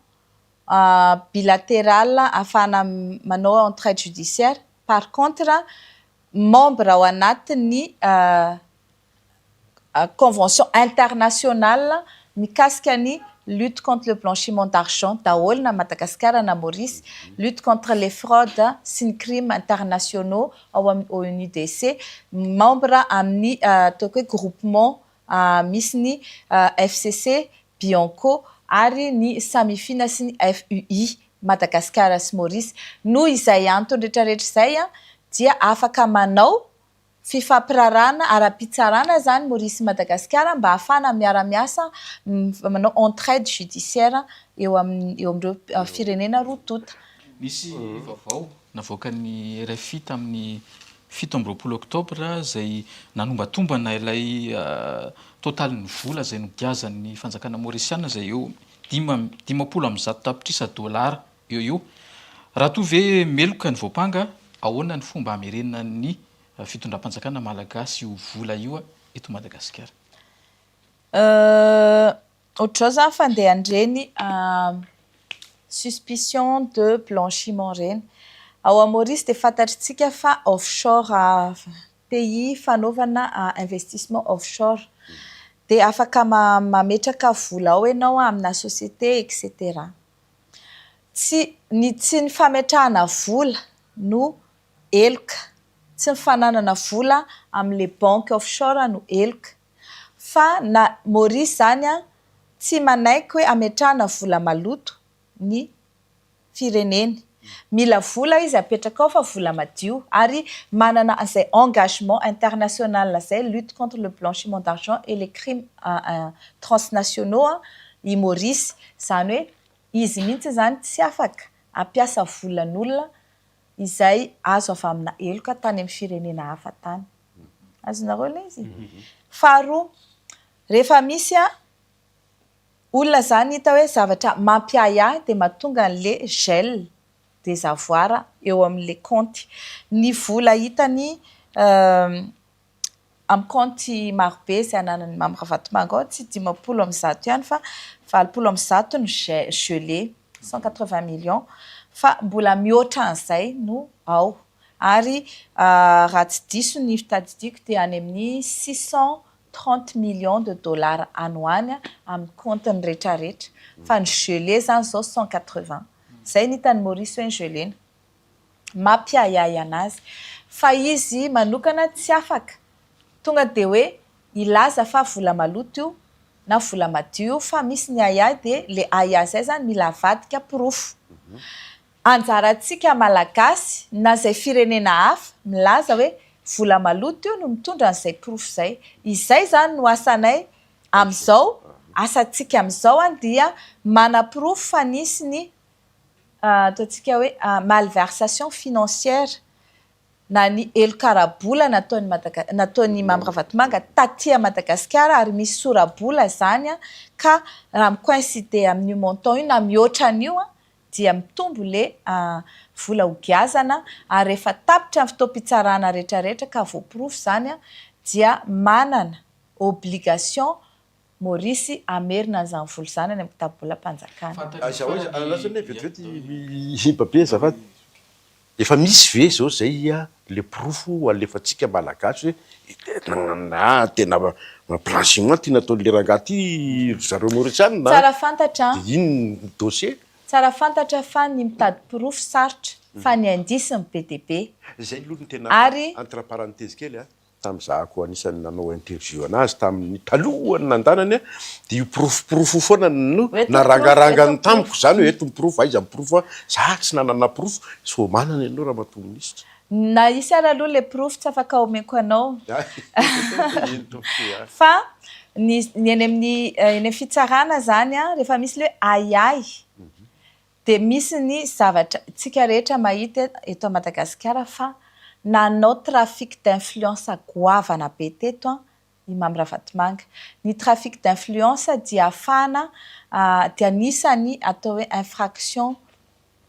bilatérale afahana manao entraide judiciaire. Par contre membre ao anatin'ny convention internationale mikasika ny lutte contre le blanchiment d'argent daholo na Madagasikara na Maurice, lutte contre les fraudes sy ny crimes internationaux ao ONUDC, membre amin'ny atao hoe groupement misy ny FCC Bianco ary ny Samifina sy ny FUI Madagasikara sy Maurice. Noho izay antony rehetrarehetra izay dia afaka manao fifampirarana ara-pitsarana zany Maurice Madagasikara mba ahafana miara-miasa manao entraide judiciaire eo amin'ireo firenena roa tota. Nisy vaovao navoaka ny RFI tamin'ny 17 Oktobra izay nanombatombanà ilay totalin'ny vola izay nogiazan'ny fanjakana mauriciana izay eo 50 tapitrisa dolara eo. Raha toa ve meloka ny voapanga ahoana ny fomba hamerenana ny fitondram-panjakana malagasy io vola io eto Madagasikara? Ohatr'izao zany fandeha andreny suspicion de blanchiment reny. Ao a Maurice dia fantatritsika fa offshore pays fanaovana investissement offshore dia afaka mametraka vola ao ianao amina société etc. Tsy ny fametrahana vola no eloka, tsy ny fananana vola amin'le banque offshore no eloka, fa na Maurice zany tsy manaiky hoe ametrahana vola maloto ny fireneny. Mila vola izy apetraka ao fa vola madio ary manana izay engagement international zay lutte contre le blanchiment d'argent et les crimes transnationaux i Maurice. Zany hoe izy mihitsy zany tsy afaka ampiasa volan'olona izay azo avy amina eloka tany amin'ny firenena hafa tany. Azonareo ilay izy? Faharoa, rehefa misy olona zany hita hoe zavatra mampiahiahy dia mahatonga an'le gel des avoirs eo amin'le compte. Ny vola hitany amin'ny compte marobe izay ananany mamyravatomanga ao tsy 50 ihany fa 20 no gelé 180 millions fa mbola mihoatra an'izay no ao. Ary raha tsy diso ny fitadidiako dia any amin'ny 630 millions de dollars anoany amin'ny compte-ny rehetrarehetra. Fa ny gelé zany zao 180. Zay ny hitany Maurice hoe ny gelé. Mampiahiahy anazy. Fa izy manokana tsy afaka. Tonga dia hoe ilaza fa vola maloto io na vola madio fa misy ny ahiahy dia le ahiahy zay zany mila avadika porofo. anjarantsika malagasy na zay firenena hafa milaza hoe vola maloto io no mitondra an'izay porofo izay. Izay zany no asanay amin'izao, asantsika amin'izao dia mana-porofo fa nisy ny ataontsika hoe malversation financière na ny elokarabola nataony Mambra Vatomanga taty Madagasikara ary misy sorabola zany ka raha mi-coïncide amin'io montant io na mihoatra an'io dia mitombo le vola hogiazana ary rehefa tapitra amin'ny fotoam-pitsarana rehetrarehetra ka voaporofo zany dia manana obligation Maurice amerina an'izany vola zany any amin'ny kitabolam-panjakana. Lasany vetivety papier zafady. Efa misy ve zao zay le porofo alefatsika malagasy hoe tena blanchiment ty nataon'le rangahy zareo Mauriciana. Tsara fantatra. Ino dossier? Tsara fantatra fa ny mitady porofo sarotra fa ny indisy be dia be. Zay aloha ny tena Ary entre parenthèse kely tamin'izahako anisany nanao interview anazy tamin'ny talohany nandanany dia io porofo foana no narangarangany tamiko zany hoe eto porofo aiza porofo za tsy nanana porofo so manana ianao raha mahatonga minisitra. Na isy ary aloha le porofo tsy afaka omeko anao fa ny eny amin'ny fitsarana zany rehefa misy le ayay dia misy ny zavatra tsika rehetra mahita eto Madagasikara fa nanao trafic d'influence goavana be teto i Mambra Vatomanga. Ny trafic d'influence dia afana dia anisany atao hoe infraction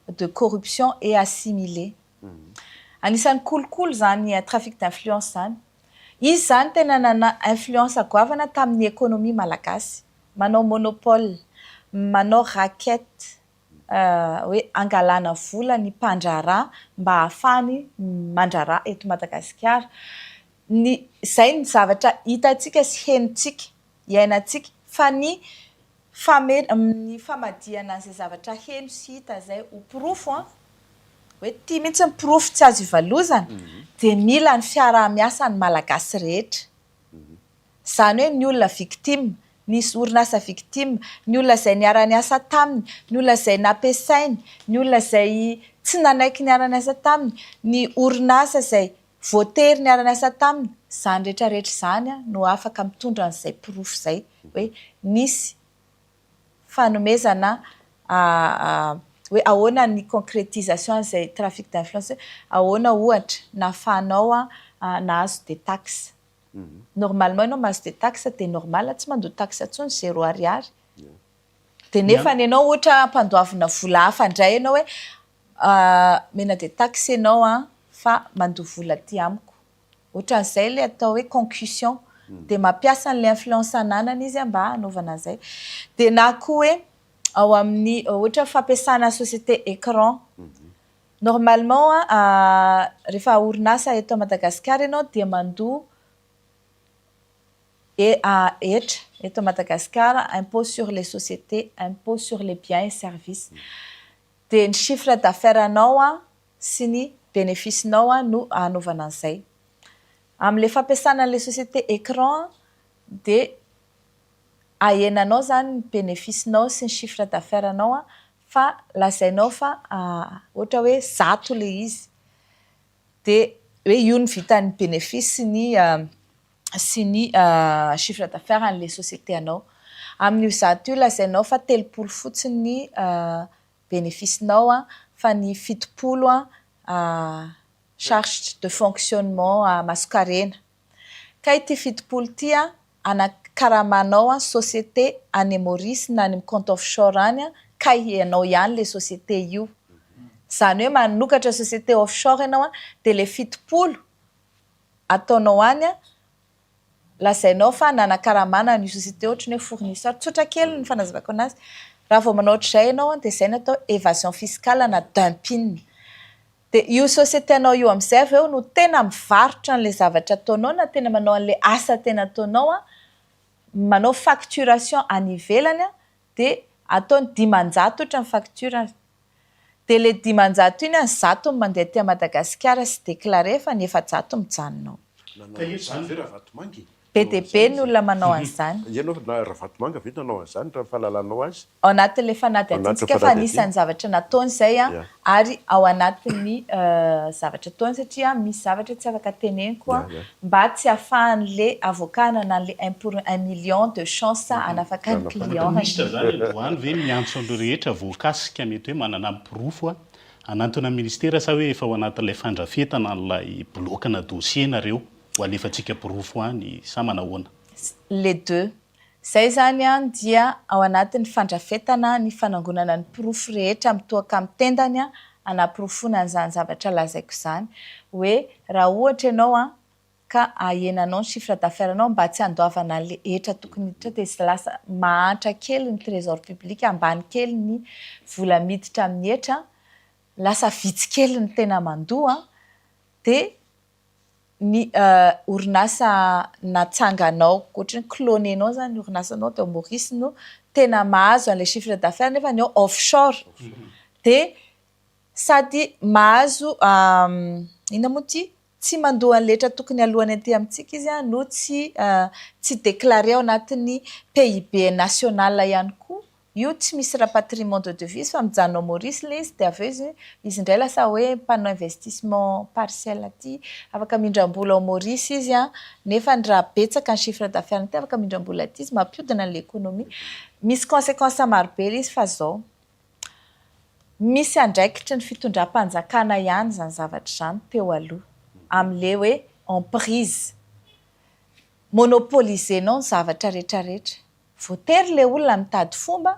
de corruption et assimilé. Anisany kolokolo zany trafic d'influence zany. Izy zany tena nana influence goavana tamin'ny économie malagasy. Manao monopole, manao raquette, hoe angalana vola ny mpandraharaha mba ahafahany mandraharaha eto Madagasikara. Zay ny zavatra hitantsika sy henontsika iainantsika fa ny famadihana an'izay zavatra heno sy hita zay ho porofo hoe tia mihitsy ny porofo tsy azo ivalozana dia mila ny fiaraha-miasa ny malagasy rehetra. Zany hoe ny olona victime, nisy orinasa victime, ny olona izay niara-niasa taminy, ny olona izay nampiasainy, ny olona izay tsy nanaiky niara-niasa taminy, ny orinasa izay voatery niara-niasa taminy, zany rehetrarehetra zany no afaka mitondra an'izay porofo izay hoe nisy fanomezana hoe ahoana ny concrétisation an'izay trafic d'influence, ahoana ohatra nahafahanao nahazo des taxes. Normalement ianao mahazo des taxes dia normal tsy mandoa taxe intsony 0 ariary. Dia nefa ianao ohatra mpandoavina vola hafa indray ianao hoe mena des taxes ianao fa mandoa vola aty amiko. Ohatran'izay le atao hoe concussion dia mampiasa an'ilay influence ananany izy mba hanaovana an'izay. Dia na koa hoe ao amin'ny ohatra fampiasana société écran. Normalement rehefa orinasa eto Madagasikara ianao dia mandoa etra eto Madagasikara impôt sur les sociétés, impôt sur les biens et services. Dia ny chiffre d'affaires anao sy ny bénéfice-nao no hanaovana an'izay. Amin'ilay fampiasana an'ilay société écran dia ahenanao zany ny bénéfice-nao sy ny chiffre d'affaires anao fa lazainao fa ohatra hoe 100 le izy. Dia hoe io ny vitan'ny bénéfice sy ny chiffre d'affaires an'ilay société anao. Amin'io 100 io lazainao fa 30 fotsiny ny bénéfice-nao fa ny 70 charge de fonctionnement masokarena. Ka ity 70 ty anakaramanao société any Maurice na any amin'ny compte offshore any ka ianao ihany le société io. Zany hoe manokatra société offshore ianao dia le 70 ataonao any lazainao fa nanakaramana ny société ohatrany hoe fournisseur. Tsotra kely ny fanazavako anazy. Raha vao manao ohatr'izay ianao dia izay no atao évasion fiscale na dumping. Dia io société anao io amin'izay avy eo no tena mivarotra an'ilay zavatra ataonao na tena manao an'ilay asa tena ataonao manao facturation any ivelany dia ataony 500 ohatra ny facture. Dia le 500 iny 100 mandeha aty Madagasikara sy déclaré fa ny 700 mijanonao. be dia be ny olona manao an'izany ianao raha vatomanga ve nanao an'izany raha fahalalanao azy ao anatin'le fanadihadiantsika fa anisan'ny zavatra nataony izay a ary ao anatin'ny zavatra taony satria misy zavatra tsy afaka teneniko a mba tsy ahafahan'le avokana na le 1 million de chance anafaka ny clientministre zany doany ve miantso an'ireo rehetra voakasika mety hoe manana ampirofo a anatona ministera sa hoe efa ao anatin'ilay fandrafetana n'ilay blokana dossier nareo ho alefantsika pirofo any sa manahoana les deux izay zany a dia ao anatin'ny fandrafetana ny fanangonana ny pirofo rehetra mitoaka amin'ny tendany a anapirofona an'izany zavatra lazaiko izany hoe raha ohatra ianao a ka ahenanao ny chiffre d'affaires anao mba tsy andoavana le hetra tokony hiditra dia sy lasa mahantra kely ny trésor public ambany kely ny vola miditra amin'ny hetra lasa vitsy kely ny tena mandoa dia ny orinasa natsanganao ohatrany clonenao zany orinasanao teo Maurice no tena mahazo an'ilay chiffre d'affaires nefa ny ao offshore dia sady mahazo ina moa ty tsy mandoa ny letra tokony alohany aty amintsika izy a no tsy déclaré ao anatin'ny PIB national ihany koa io tsy misy rapatriement de devise fa mijanona Maurice le izy dia avy eo izy indray lasa hoe panao investissement partiel aty afaka mindram-bola ao Maurice izy a nefa ny raha betsaka ny chiffre d'affaires ty afaka mindram-bola aty izy mampiodina l'économie misy conséquence marobe izy fa zao misy andraikitry ny fitondram-panjakana ihany zany zavatra zany teo aloha amin'le hoe emprise monopolisenao ny zavatra rehetrarehetra voatery le olona mitady fomba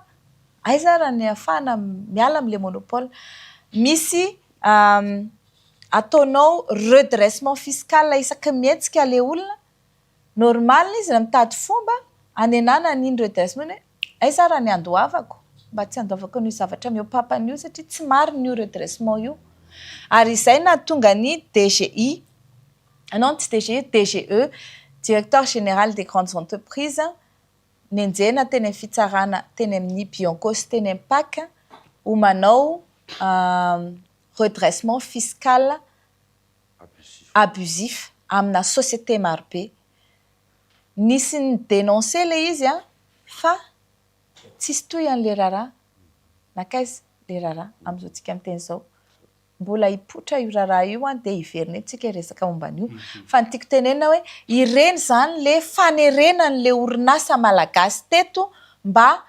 aiza raha ny afahana miala amin'le monopole misy ataonao redressement fiscal isaky mihetsika le olona normal izy raha mitady fomba anenana n'iny redressement aiza raha ny andoavako mba tsy andoavako n'io zavatra mio papan'io satria tsy marina io redressement io ary izay na tonga ny DGI non tsy DGI DGE directeur général des grandes entreprises nenjena teny amin'ny fitsarana teny amin'ny Bianco sy teny amin'ny PAC ho manao redressement fiscal abusif amina société marobe nisy ny dénoncé le izy a fa tsisy toy an'le raharaha nakaiza le raharaha amin'izao tsika amin'ny teny izao mbola hipotra io raharaha io a dia hiverina tsika resaka momba an'io fa ny tiako tenenina hoe ireny zany le fanerenan'le orinasa malagasy teto mba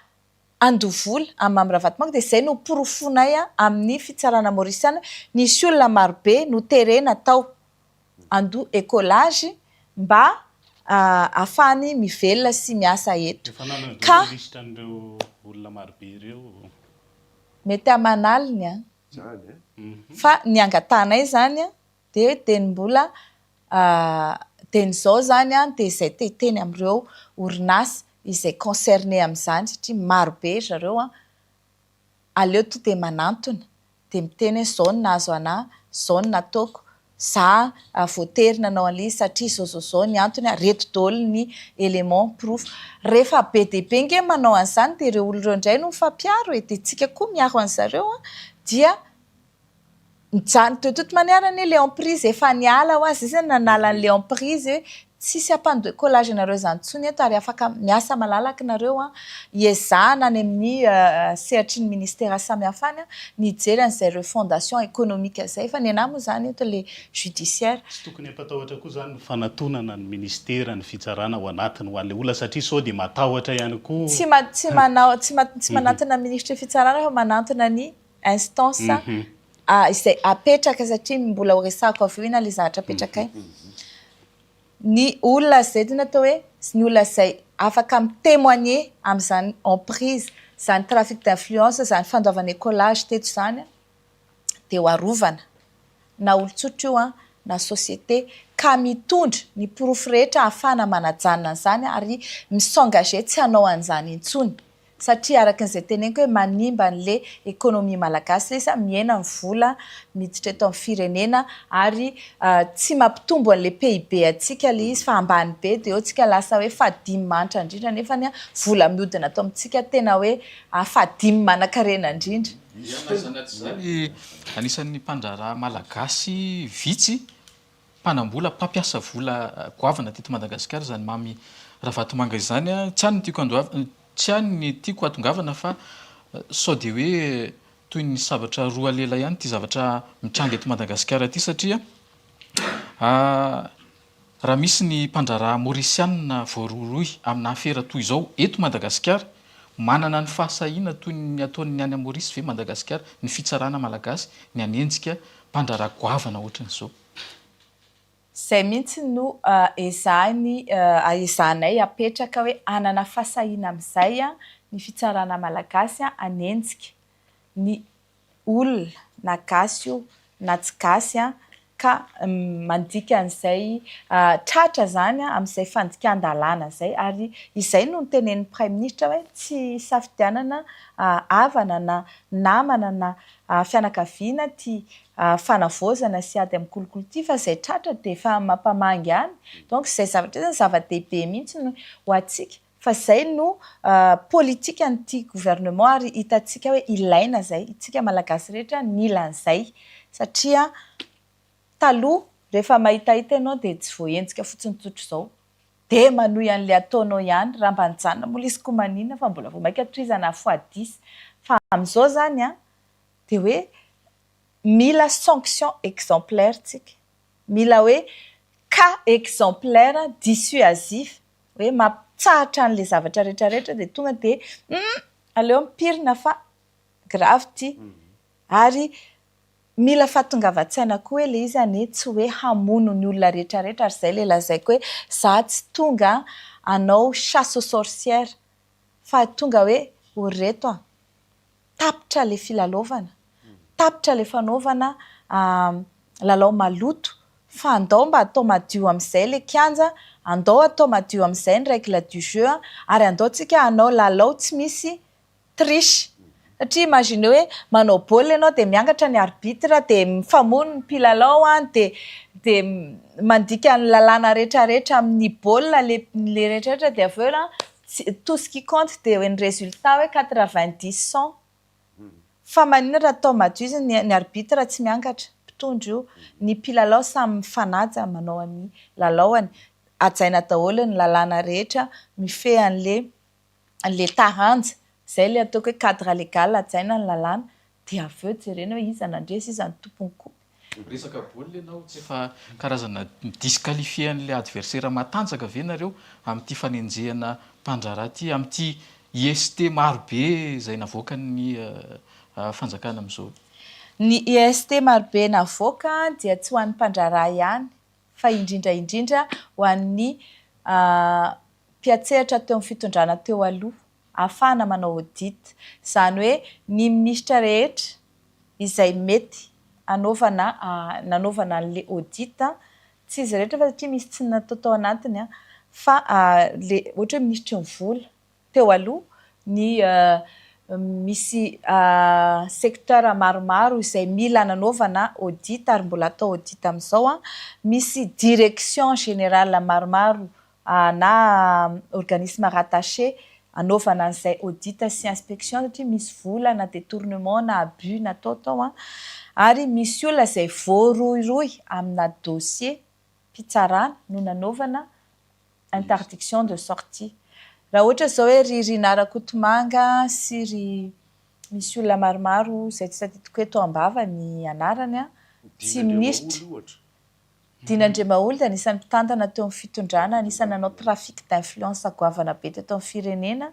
andovola amin'ny Ravatomanga dia izay no porofonay amin'ny fitsarana maorisiana nisy olona marobe no terena tao ando écolage mba afahany mivelona sy miasa eto ka olona marobe ireo mety amanaliny a fa ny angatanay zany a dia tenim-bola tenyzao zany a dia izay teteny amin'ireo orinasa izay concerné amin'izany satria marobe zareo a aleo to dia manantona dia miteny hoe zao no nahazo anahy zao no nataoko za voatery nanao an'ilay satria zao ny antony reto daholo ny élément proof rehefa be dia be nge manao an'izany dia ireo olon'ireo indray no mifampiaro dia tsika koa miaro an'zareo a dia mijany tototo maniarany le emprise efa niala ho azy izy nanala an'le emprise tsisy ampando écolage nareo zany tsony eto ary afaka miasa malalaka nareo a iezahana any amin'ny sehatry ny ministère samihafa any nijery an'izay refondation économique zay fa ny anahy moa zany eto le judiciaire tsy tokony ampatahotra koa zany fanatonana ny ministera ny fitsarana ao anatiny ho an'le olona satria sao dia matahotra ihany koa tsy manatona ministre fitsarana fa manatona ny instance izay apetraka satria mbola ho resahako avy eo ina le zavatra apetraka ny olona zay tena atao hoe ny olona izay afaka mitémoigner amin'izany emprise zany trafic d'influence zany fandoavana écolage teto zany dia ho arovana na olon-tsotra io na société ka mitondra ny pirofo rehetra ahafahana manajanona an'izany ary misengage tsy hanao an'izany intsony satria araka n'izay teneniko hoe manimba an'le économie malagasy izy miaina ny vola miditra eto amin'ny firenena ary tsy mampitombo an'le PIB atsika le izy fa ambany be dia eo tsika lasa hoe fadimy manitra indrindra nefa ny vola mihodina atao amintsika tena hoe fadimy manan-karena indrindra zany anisan'ny mpandraraha malagasy vitsy mpanambola mpampiasa vola goavana teto Madagasikara zany mamy Ravatomanga izany a tsy any ny tiako atongavana fa sao de hoe toy ny zavatra roa lela ihany ty zavatra mitranga eto Madagasikara ty satria raha misy ny mpandraraha Mauritiana voaroroy amina afera toy izao eto Madagasikara manana ny fahasahiana toy ny ataony any Maurice ve Madagasikara ny fitsarana malagasy ny anenjika mpandraraha goavana ohatran'izao. Zay mihitsy no ezahanay apetraka hoe anana fahasahiana amin'izay ny fitsarana malagasy anenjika ny olona na gasy io na tsy gasy ka mandika an'izay tratra zany amin'izay fandikan-dalàna zay ary izay no nitenen'ny Prime Ministre hoe tsy safidianana havana na namana na fianakaviana ty fanavozana sy ady amin'ny kolokolo ty fa zay tratra de efa mampamangy any. Donc zay zavatra zany zava-dehibe mihitsy no ho antsika fa zay no politika n'ity gouvernement ary hitantsika hoe ilaina zay itsika malagasy rehetra ny ilan'izay satria taloha rehefa mahitahita ianao de tsy voahenjika fotsiny tsotro izao de manohy an'le ataonao ihany raha mba nijanona mola izy koa maninona fa mbola vao maika tohizana x10 fa amin'izao zany de hoe mila sanction exemplaire tsika mila hoe cas exemplaire dissuasif hoe mampitsahatra an'le zavatra rehetrarehetra de tonga de aleo mipirina fa grave ty ary mila fahatongavan-tsaina koa hoe le izy tsy hoe hamono ny olona rehetrarehetra ary zay le lazaiko hoe za tsy tonga anao chasse aux sorcières fa tonga hoe oreto tapitra le filalaovana tapitra le fanaovana lalao maloto fa andao mba atao madio amin'izay le kianja andao atao madio amin'izay ny règle du jeu ary andao tsika anao lalao tsy misy triche satria imagine hoe manao baolina ianao de miangatra ny arbitre de mifamono ny mpilalao de mandika ny lalàna rehetrarehetra amin'ny baolina le rehetrarehetra de aveo tout ce qui compte de hoe ny résultat hoe 90-100 fa maninona raha atao madio izy ny arbitre tsy miangatra mpitondro io ny mpilalao samy mifanaja manao amin'ny lalaoany ajaina daholo ny lalàna rehetra mifehy an'le taranja zay le ataoko hoe cadre légal ajaina ny lalàna de aveo jerena hoe iza nandresy iza ny tompony koa. Resaka baolina ianao tsy efa karazana disqualifié an'le adversaire matanjaka ve nareo amin'ity fanenjehana mpandraraha ty amin'ity IST marobe zay navoaka ny fanjakana amin'izao. Ny IST marobe navoaka dia tsy ho an'ny mpandraraha ihany fa indrindra ho an'ny mpiatsehatra teo amin'ny fitondrana teo aloha ahafahana manao audit zany hoe ny minisitra rehetra izay mety nanaovana an'le audit tsy izy rehetra fa satria misy tsy natao anatiny fa le ohatra hoe minisitry ny vola teo aloha ny misy secteur maromaro izay mila nanaovana audit ary mbola atao audit amin'izao misy direction générale maromaro na organisme rattaché anaovana an'izay audit sy inspection satria misy vola na détournement na abus natao tao ary misy olona izay voaroiroy amina dossier mpitsarana no nanaovana interdiction de sortie. Raha ohatra zao hoe ry Rinara Kotomanga sy ry misy olona maromaro izay tsy tadidiko eto ambava ny anarany tsy ministra Dinandremaolo dia anisan'ny mpitantana teo amin'ny fitondrana anisan'ny nanao trafic d'influence goavana be teto amin'ny firenena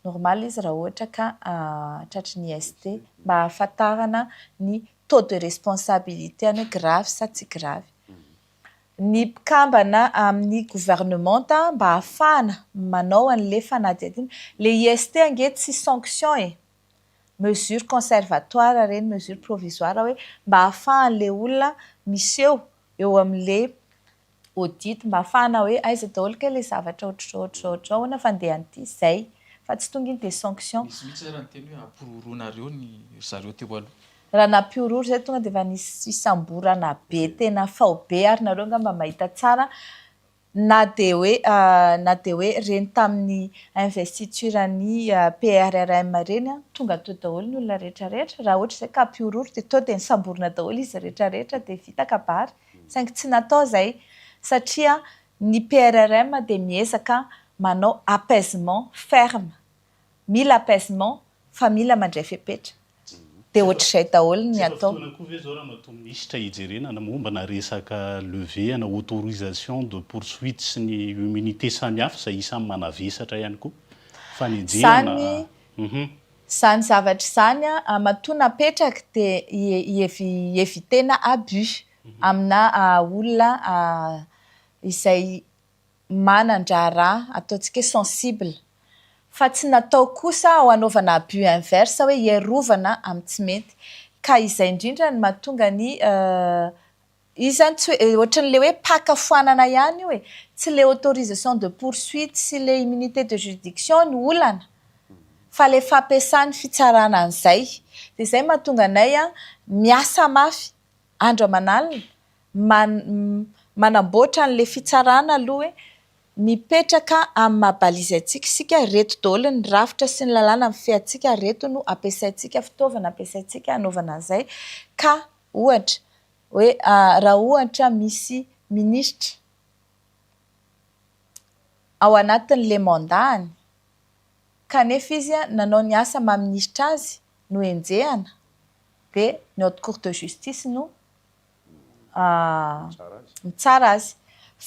normal izy raha ohatra ka tratry ny IST mba ahafantarana ny taux de responsabilité any hoe grave sa tsy grave. Ny mpikambana amin'ny gouvernement mba ahafahana manao an'le fanadihadiana le IST ange tsy sanction mesure conservatoire reny mesure provisoire hoe mba ahafahan'le olona miseho eo amin'le audit mba ahafahana hoe aiza daholo ke le zavatra ohatrao na fandehan'ity zay fa tsy tonga iny de sanction. Misy mihitsy raha ny teny hoe ampiroroanareo ny zareo teo aloha. Raha nampiororo zay tonga de efa nisy fisamborana be tena fao be ary nareo nga mba mahita tsara na de hoe reny tamin'ny investiturany PRRM reny tonga teo daholo ny olona rehetrarehetra raha ohatra zay ka mpiororo de to de nisamborona daholo izy rehetrarehetra de vita kabary saingy tsy natao zay satria ny PRRM de miezaka manao apaisement ferme mila apaisement fa mila mandray fepetra de ohatr'izay daholo ny atao koa ve zao raha mato minisitra hijerenana mombana resaka levée ana autorisation de poursuite sy ny immunité samihafa zay isan'ny manavesatra ihany koa fanenjehana zany zavatra zany matoa napetraka de hievitena abus amina olona izay manandrara ataontsika sensible fa tsy natao kosa ho anaovana abus inverse hoe hierovana amin'ny tsy mety ka izay indrindra ny mahatonga ny izany tsy hoe ohatran'le hoe pakafoanana ihany io tsy le autorisation de poursuite sy le immunité de juridiction ny olana fa le fampiasany fitsarana an'izay de zay mahatonga anay miasa mafy andro aman'alina manamboatra an'le fitsarana aloha hoe mipetraka amin'ny mahabalizy antsika sika reto daholo ny rafitra sy ny lalàna amin'ny fiaintsika reto no ampiasaintsika fitaovana ampiasaintsika anaovana an'izay ka ohatra hoe raha ohatra misy ministra ao anatin'le mandany kanefa izy nanao ny asa maha-ministra azy no enjehana de ny haute cour de justice no mitsara azy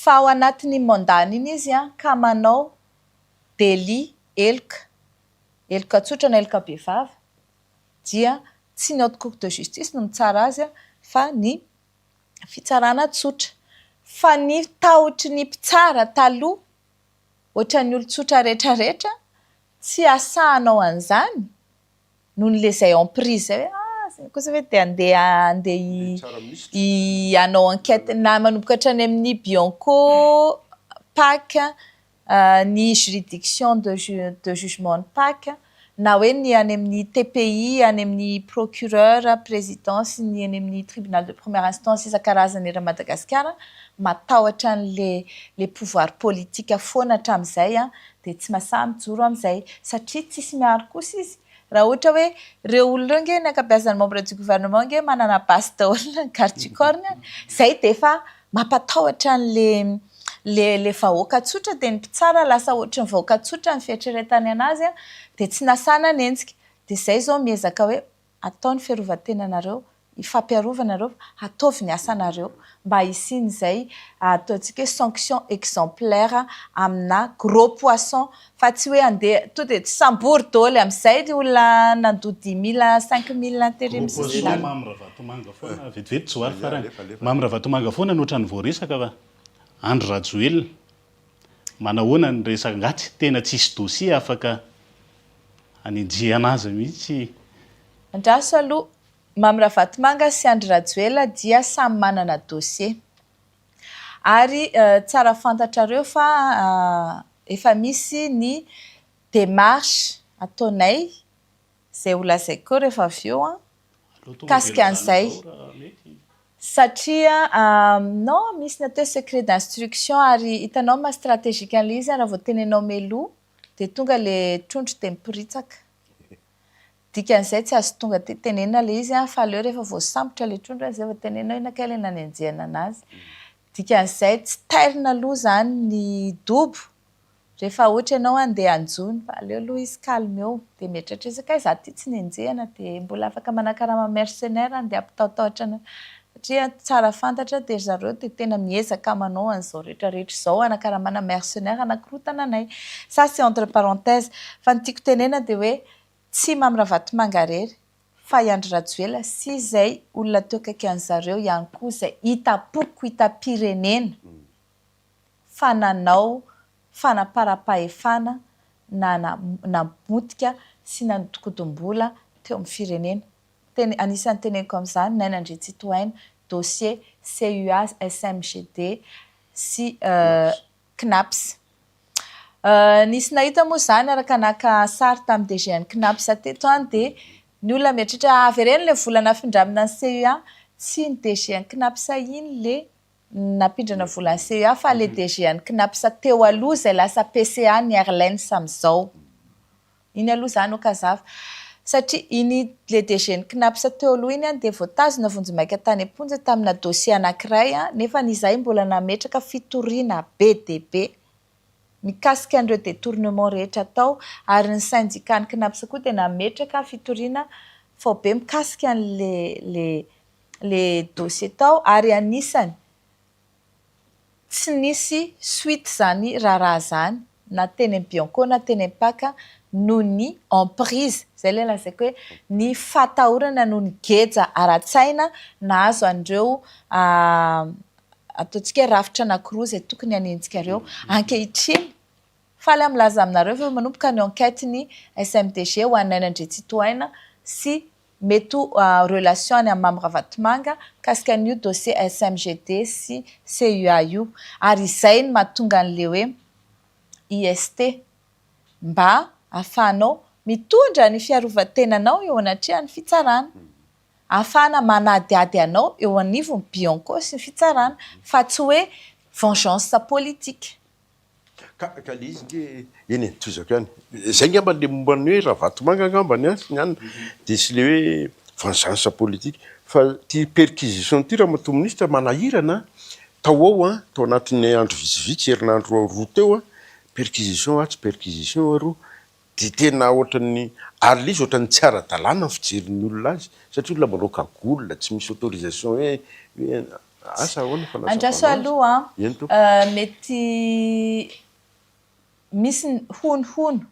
fa ao anatin'ny mandany iny izy ka manao délit eloka tsotra na eloka bevava dia tsy ny haute cour de justice no mitsara azy fa ny fitsarana tsotra fa ny tahotry ny mpitsara taloha ohatran'ny olon-tsotra rehetrarehetra tsy asahanao an'izany noho n'lezay emprise hoe kosa hoe de andeha hanao enquête na manomboka hatrany amin'ny Bianco PAC ny juridiction de jugement de PAC na hoe ny any amin'ny TPI any amin'ny procureur président sy ny any amin'ny tribunal de première instance isan-karazany ery Madagasikara matahotra le pouvoir politique foana hatramin'izay de tsy mahasahy mijoro amin'izay satria tsisy miaro kosa izy raha ohatra hoe ireo olona ireo nge ny ankabeazany membre du gouvernement nge manana basy daholo gardicorne zay de efa mampatahotra le vahoaka tsotra de ny mpitsara lasa ohatra ny vahoaka tsotra ny fieritreretany anazy de tsy nasana nenjika de zay zao miezaka hoe ataony fiarovan-tenanareo ifampiarovana nareo ataovy ny asanareo mba hisian'izay ataontsika hoe sanction exemplaire amina gros poisson fa tsy hoe andeha to de tsy sambory daholo amin'izay ny olona nandoa 10 000 5 000 intérim social Mamravatomanga foana vetivety tsoary farany Mamravatomanga foana no ohatran'ny voaresaka fa Andry Rajoelina manahoana ny resaka ngaty tena tsisy dossier afaka anenjehana azy mihitsy andraso aloha Mamravatomanga sy Andry Rajoelina dia samy manana dossier ary tsara fantatrareo fa efa misy ny démarche ataonay zay olazaiko rehefa avy eo kasika an'izay satria non misy natao secret d'instruction ary hitanao ma stratégique an'le izy raha vao tenenao meloa de tonga le trondro de mipiritsaka dikan'izay tsy azo tonga ty tenenina le izy fa aleo rehefa voasambotra le trondro zay vao tenenao inaka le nanenjehana anazy dikan'izay tsy tairina aloha zany ny dobo rehefa ohatra ianao andeha anjony fa aleo aloha izy calme eo de mieritreritra izy kay za ty tsy nenjehana de mbola afaka manakarama mercenaire andeha ampitahotahotra satria tsara fantatra de zareo de tena miezaka manao an'izao rehetrarehetra izao anakaramana mercenaire anankirotana anay ça c'est entre parenthèses fa ny tiako tenena de hoe tsy Mamravatomanga rery fa Andry Rajoelina sy izay olona teo akaiky an'zareo ihany koa izay hitapoko hitam-pirenena fa nanao fanapara-pahefana na namotika sy nanodikodom-bola teo amin'ny firenena anisan'ny teneniko amin'izany Naina Andry Tsitohaina dossier CUA SMGD sy CNAPS nisy nahita moa zany araka naka sary tamin'ny DG-ny CNAPS teto any de ny olona mieritreritra avereny le volana afindramina ny CUA tsy ny DG-ny CNAPS iny le napindrana volany CEA fa le DG-ny knapsa teo aloha zay lasa PCA ny Airlines sam'izao. Iny aloha zany okazava. Satria iny le DG-ny knapsa teo aloha iny dia voatazona vonjimaika tany am-ponja tamina dossier anankiray nefa n'izay mbola nametraka fitoriana be dia be. Mikasika an'ireo détournement rehetra tao ary ny syndicat-ny knapsa koa dia nametraka fitoriana fao be mikasika le dossier tao ary anisany tsy nisy suite zany raha zany na teny Bianco na teny Mpaka noho ny emprise zay le lazaiko hoe ny fatahorana noho ny geja ara-tsaina nahazo an'ireo ataontsika rafitra anankiroa zay tokony hanenjika ireo ankehitriny. Faly milaza aminareo fa manomboka ny enquête ny SMDG ho an'ny André Tsitohaina sy mety relation any amin'ny Mame Ravatomanga kasika an'io dossier SMGD sy CUA io ary izay ny mahatonga an'le hoe IST mba ahafahanao mitondra ny fiarovan-tenanao eo anatrehan'ny fitsarana. Ahafahana manadiady anao eo anivon'ny Bianco sy ny fitsarana fa tsy hoe vengeance politique. Ka le izy nge eny tozako ihany zay ngamba le momba ny hoe Ravatomanga ngamba ny any dia sy le hoe vengeance politique fa ty perquisition ty raha mato ministre manahirana tao ao tao anatin'ny andro vitsivitsy herinandro roa teo perquisition tsy perquisition aroa dia tena ohatran'ny ary izy ohatran'ny tsy ara-dalàna fijerin'ny olona azy satria olona manao kagolina tsy misy autorisation hoe asa ahoana fa andraso aloha mety misy honohono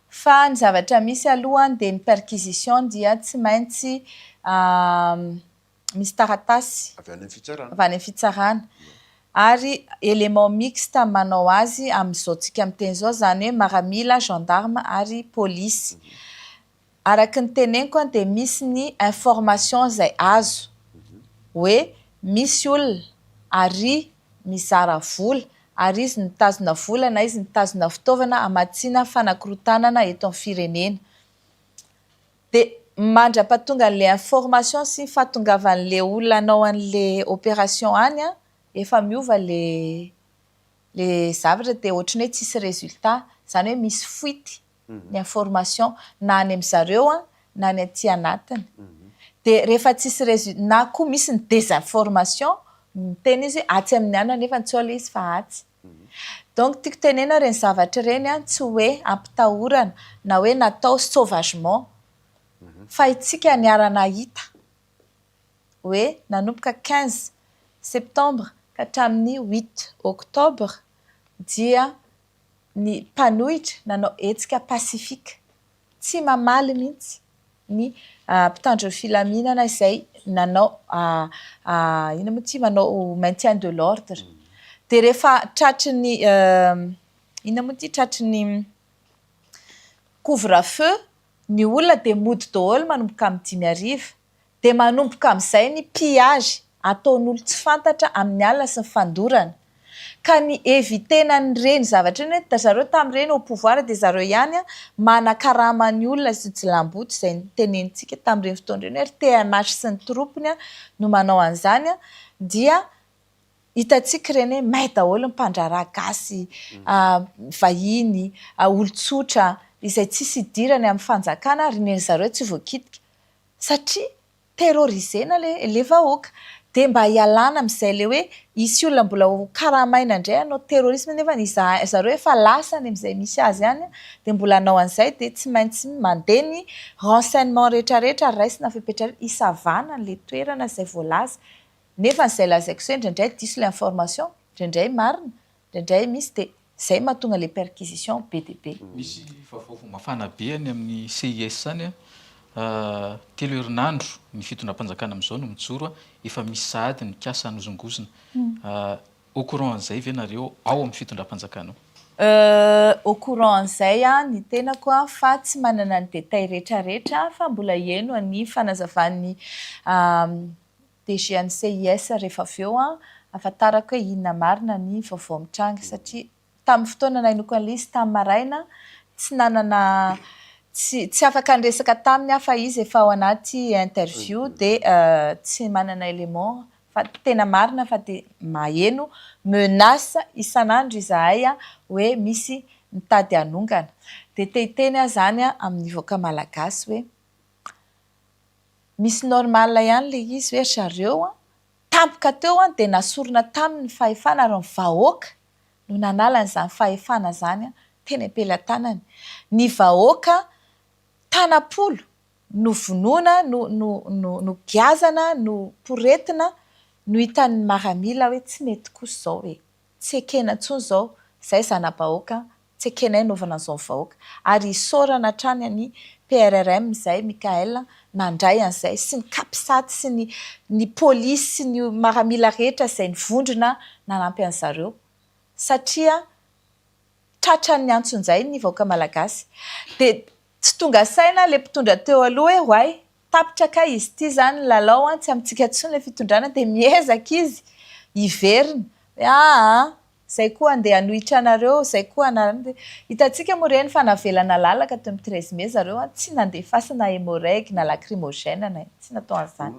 fa ny zavatra misy aloha dia ny perquisition dia tsy maintsy misy taratasy avy any amin'ny fitsarana ary élément mixte manao azy amin'izao tsika amin'ny teny zao zany hoe maramila gendarme ary police. Araky ny teneniko dia misy ny information zay azo hoe misy olona ary mizara vola ary izy nitazona vola na izy nitazona fitaovana amatsiana fanakorotanana eto amin'ny firenena. Dia mandra-pahatonga an'le information sy fahatongavan'le olona anao an'le opération any efa miova le zavatra dia ohatrany hoe tsisy résultat zany hoe misy fuite ny information na any amin'zareo na ny aty anatiny. Dia rehefa tsisy résultat na koa misy ny désinformation miteny izy atsy amin'ny anana nefa tsy hoe izy fa atsy. Donc tiako tenena reny zavatra reny tsy hoe ampitahorana na hoe natao sauvagement fa itsika niarana hita hoe nanomboka 15 septembre ka hatramin'ny 8 octobre dia ny mpanohitra nanao hetsika pasifika tsy mamaly mihitsy ny mpitandro filaminana izay nanao ina moa ty manao maintien de l'ordre. Dia rehefa tratrin'ny ina moa ty tratrin'ny couvre-feu ny olona dia mody daholo manomboka amin'ny 5:00 dia manomboka amin'izay ny pillage ataon'olo tsy fantatra amin'ny alina sy ny fandorana ka ny evitena n'ireny zavatra iny hoe zareo tamin'ireny au pouvoir dia zareo ihany manakarama ny olona sy jilamboty izay tenenitsika tamin'ireny fotoana ireny hoe TNH sy ny troupiny no manao an'izany dia hitantsika ireny hoe may daholo ny mpandraraha gasy vahiny olon-tsotra izay tsisy idirany amin'ny fanjakana ary neny zareo tsy voakitika satria terrorisena le vahoaka. Dia mba hialana amin'izay le hoe isy olona mbola ho karamaina indray anao terrorisme nefa zareo efa lasany amin'izay misy azy ihany dia mbola hanao an'izay dia tsy maintsy mandeha ny renseignement rehetrarehetra raisina fepetra hisavana le toerana izay voalaza nefa n'izay lazaiko izay indraindray diso le information indraindray marina indraindray misy dia izay mahatonga le perquisition be dia be. Misy vaovao mafana be any amin'ny CIS zany telo herinandro ny fitondram-panjakana amin'izao no mijoro efa misy sahady ny kasa hanozongozona au courant an'izay ve nareo ao amin'ny fitondram-panjakana au courant an'izay ny tenako fa tsy manana ny détail rehetrarehetra fa mbola eno ny fanazavan'ny DG ny CIS rehefa avy eo ahafantarako hoe inona marina ny vaovao mitranga satria tamin'ny fotoana nainoko an'ilay izy tamin'ny maraina tsy nanana tsy afaka niresaka taminy fa izy efa ao anaty interview dia tsy manana élément fa tena marina fa de maheno menasa isan'andro izahay hoe misy mitady anongana de tehiteny a zany a amin'ny voaka malagasy hoe misy normal ihany le izy hoe zareo tampoka teo de nasorona taminy fahefana ary ny vahoaka no nanalany zany fahefana zany teny am-pelantanany ny vahoaka tanapolo no vonoana no giazana no poretina no hitan'ny maramila hoe tsy mety kosa zao hoe tsy ekena ntsony zao zay zana-bahoaka tsy ekenay novana an'izao vahoaka ary isorana hatrany ny PRRM zay Mikael nandray an'izay sy ny kapisaty sy ny polisy sy ny maramila rehetra izay nivondrona nanampy an'zareo satria tratrany antson'izay ny vahoaka malagasy de tsy tonga saina le mpitondra teo aloha hoe hoay tapitra ka izy ity zany lalao tsy amintsika ntsony le fitondrana de miezaka izy iveriny zay koa andeha hanohitra anareo zay koa hitantsika moa reny fa navelana lalaka teo amin'ny 13 mai zareo tsy nandefasana hémorragie na lacrymogène na tsy natao an'izany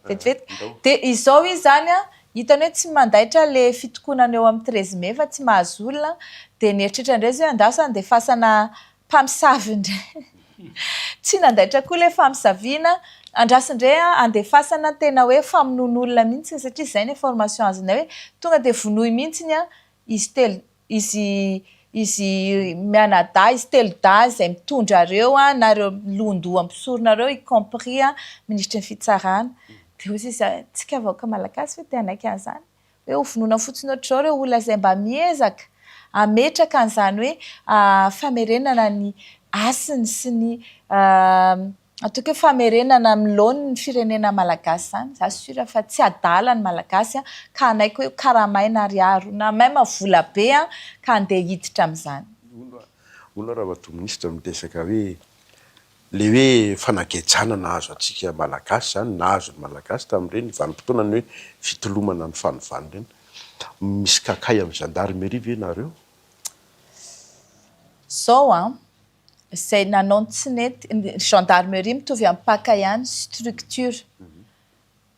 vetivety de izao izy zany hitany hoe tsy mandaitra le fitokonana eo amin'ny 13 mai fa tsy mahazo olona de nieritreritra indray zay hoe andaso andefasana mpamosavy indray tsy nandaitra koa le famosavina andrasindray andefasana tena hoe famonoan'olona mihitsy satria zay ny formation azonay hoe tonga de vonoy mihitsiny izy mianada izy teloda zay mitondra areo nareo londo ampisoronareo y compris ministre ny fitsarana de hozy izy tsika vahoaka malagasy hoe te anaiky an'izany hoe ho vonoina fotsiny ohatr'izao reo olona zay mba miezaka ametraka an'izany hoe famerenana ny asiny sy ny ataoko hoe famerenana milony ny firenena malagasy zany za sura fa tsy adala ny malagasy ka anaiky hoe karamaina ariaro na même vola be ka andeha hiditra amin'izany ona raha vato ministra mitesaka hoe le hoe fanagejana nahazo atsika malagasy zany nahazo ny malagasy tamin'ireny vanim-potoana ny hoe fitolomana ny fanovany reny misy kakay amin'ny gendarmerie ve nareo zao zay nanao tsinety gendarmerie mitovy amin'ny paka ihany structure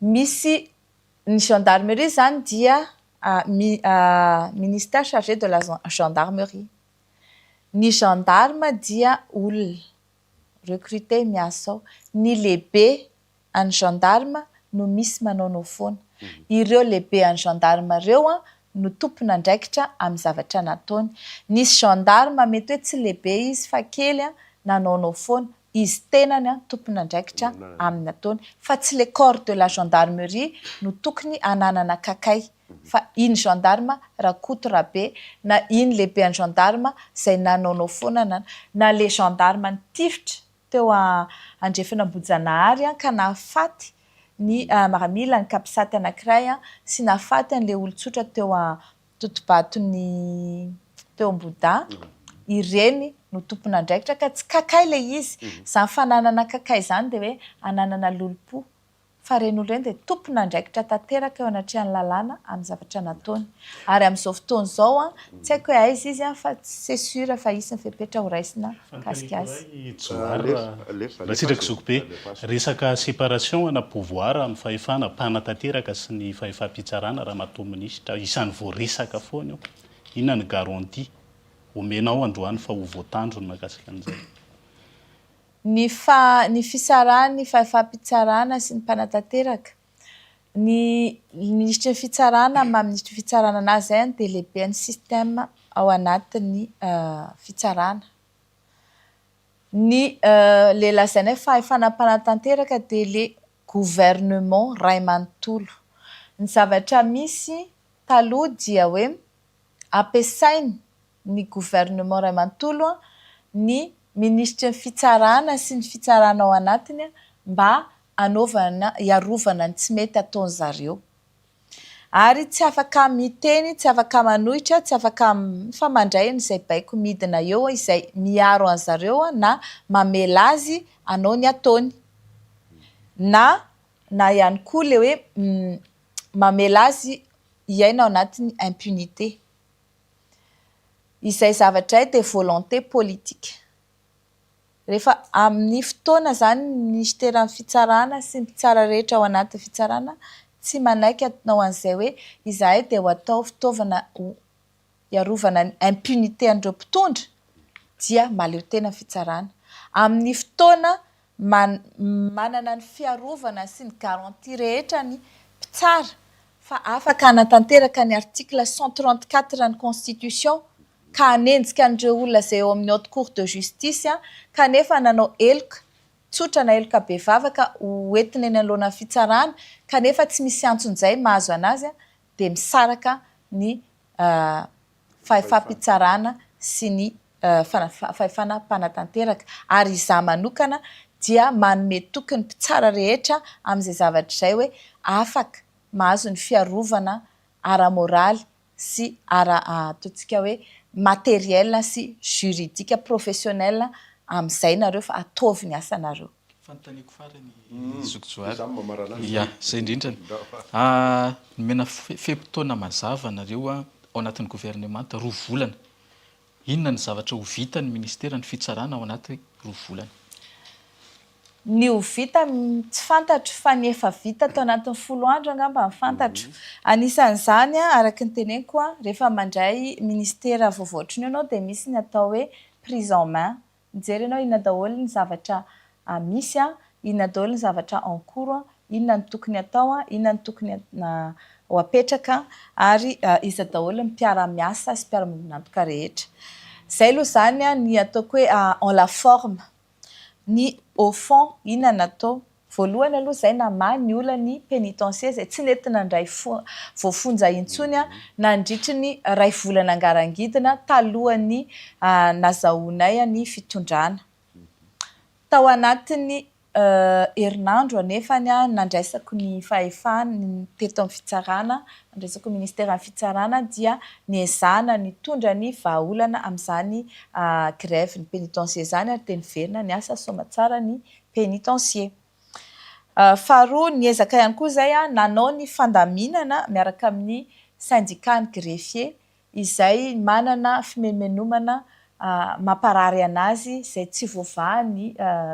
misy ny gendarmerie zany dia ministère chargé de la gendarmerie ny gendarme dia olona recruté miasa ao ny lehibe any gendarme no misy manao foana ireo lehibe any gendarme reo no tompona andraikitra amin'ny zavatra nataony nisy gendarme mety hoe tsy lehibe izy fa kely nanaonao foana izy tenany tompona andraikitra amin'ny nataony fa tsy le corps de la gendarmerie no tokony ananana kakay fa iny gendarme rakoto rabe na iny lehibe any gendarme zay nanaonao foana na le gendarme nitifitra teo andrefana Ambojanahary ka nahafaty ny maramila ny kapisaty anankiray sy nahafaty an'le olon-tsotra teo totobatony teo Amboda ireny no tompona andraikitra ka tsy kakay le izy zany fananana kakay zany de hoe ananana lolo-po fa reny olo reny de tompona andraikitra tanteraka eo anatrehany lalàna amin'ny zavatra nataony ary amin'izao fotoana zao tsy haiko hoe aiza izy fa c'est sûr fa isy ny fepetra ho raisina kasikazy ratsitraka zokobe resaka séparation ana pouvoir amin'ny fahefana mpanatanteraka sy ny fahefam-pitsarana raha matoa ministra isan'ny voaresaka foana io inona ny garantie omenao androany fa ho voatandro ny mahakasika an'izay ny fisarany fahefam-pitsarana sy ny mpanatanteraka ny ministry ny fitsarana ma ministry fitsarana anazy zay de lehibe ny système ao anatin'ny fitsarana ny le lazaina fahefana mpanatanteraka de le gouvernement ray manontolo ny zavatra misy taloha dia hoe ampiasainy ny gouvernement ray manontolo ny ministry ny fitsarana sy ny fitsarana ao anatiny mba anaovana iarovana ny tsy mety ataony zareo ary tsy afaka miteny tsy afaka manohitra tsy afaka mifamandray n'izay baiko midina eo izay miaro an'zareo na mamela azy anao ny ataony na ihany koa le hoe mamela azy iaina ao anatin'ny impunité izay zavatra de volonté politique rehefa amin'ny fotoana zany ministera ny fitsarana sy ny mpitsara rehetra ao anaty fitsarana tsy manaiky atinao an'izay hoe izahay dia ho atao fitaovana iarovana ny impunité an'ireo mpitondra dia maleo tena fitsarana amin'ny fotoana manana ny fiarovana sy ny garantie rehetra ny mpitsara fa afaka hanatanteraka ny article 134 ny constitution ka hanenjika an'ireo olona izay eo amin'ny haute cour de justice kanefa nanao eloka tsotra na eloka bevavaka hoentiny eny anoloana fitsarana kanefa tsy misy antson'izay mahazo anazy dia misaraka ny fahefa-pitsarana sy ny fahefana mpanatanteraka ary izaho manokana dia manome tokony mpitsara rehetra amin'izay zavatra izay hoe afaka mahazo ny fiarovana ara-moraly sy ataontsika hoe matériel sy juridika professionnel amin'izay nareo fa ataovy ny asanareo. Fanontaniako farany Zokijoary. Ya, izay indrindrany. Nomena fe-potoana mazava nareo ao anatin'ny gouvernemanta 2 volana. Inona ny zavatra ho vitan'ny ministera ny fitsarana ao anaty 2 volana? Ny ho vita tsy fantatro fa ny efa vita tao anatin'ny 10 andro angamba ny fantatro. Anisan'izany araka ny teneniko rehefa mandray ministera voavoatra ianao dia misy ny atao hoe prise en main. Mijery ianao inona daholo ny zavatra misy inona daholo ny zavatra en cours inona ny tokony atao inona ny tokony ho apetraka ary iza daholo ny mpiara-miasa sy mpiara-manampoka rehetra. Izay aloha izany ny ataoko hoe en la forme ny au fond inona natao voalohany aloha izay namahy ny olona ny pénitencier izay tsy nety nandray voafonja intsony nandritry ny 2 volana angarangidina talohan'ny nazahoanay ny fitondrana. Tao anatin'ny herinandro anefany nandraisako ny fahefana teto amin'ny fitsarana, nandraisako ministera amin'ny fitsarana dia niezahana nitondra ny vahaolana amin'izany grève ny pénitencier izany ary dia niverina ny asa soamantsara ny pénitencier. Faharoa niezaka ihany koa izay nanao ny fandaminana miaraka amin'ny syndicat ny greffier izay manana fimemenomana mamparary anazy izay tsy voavahan'ny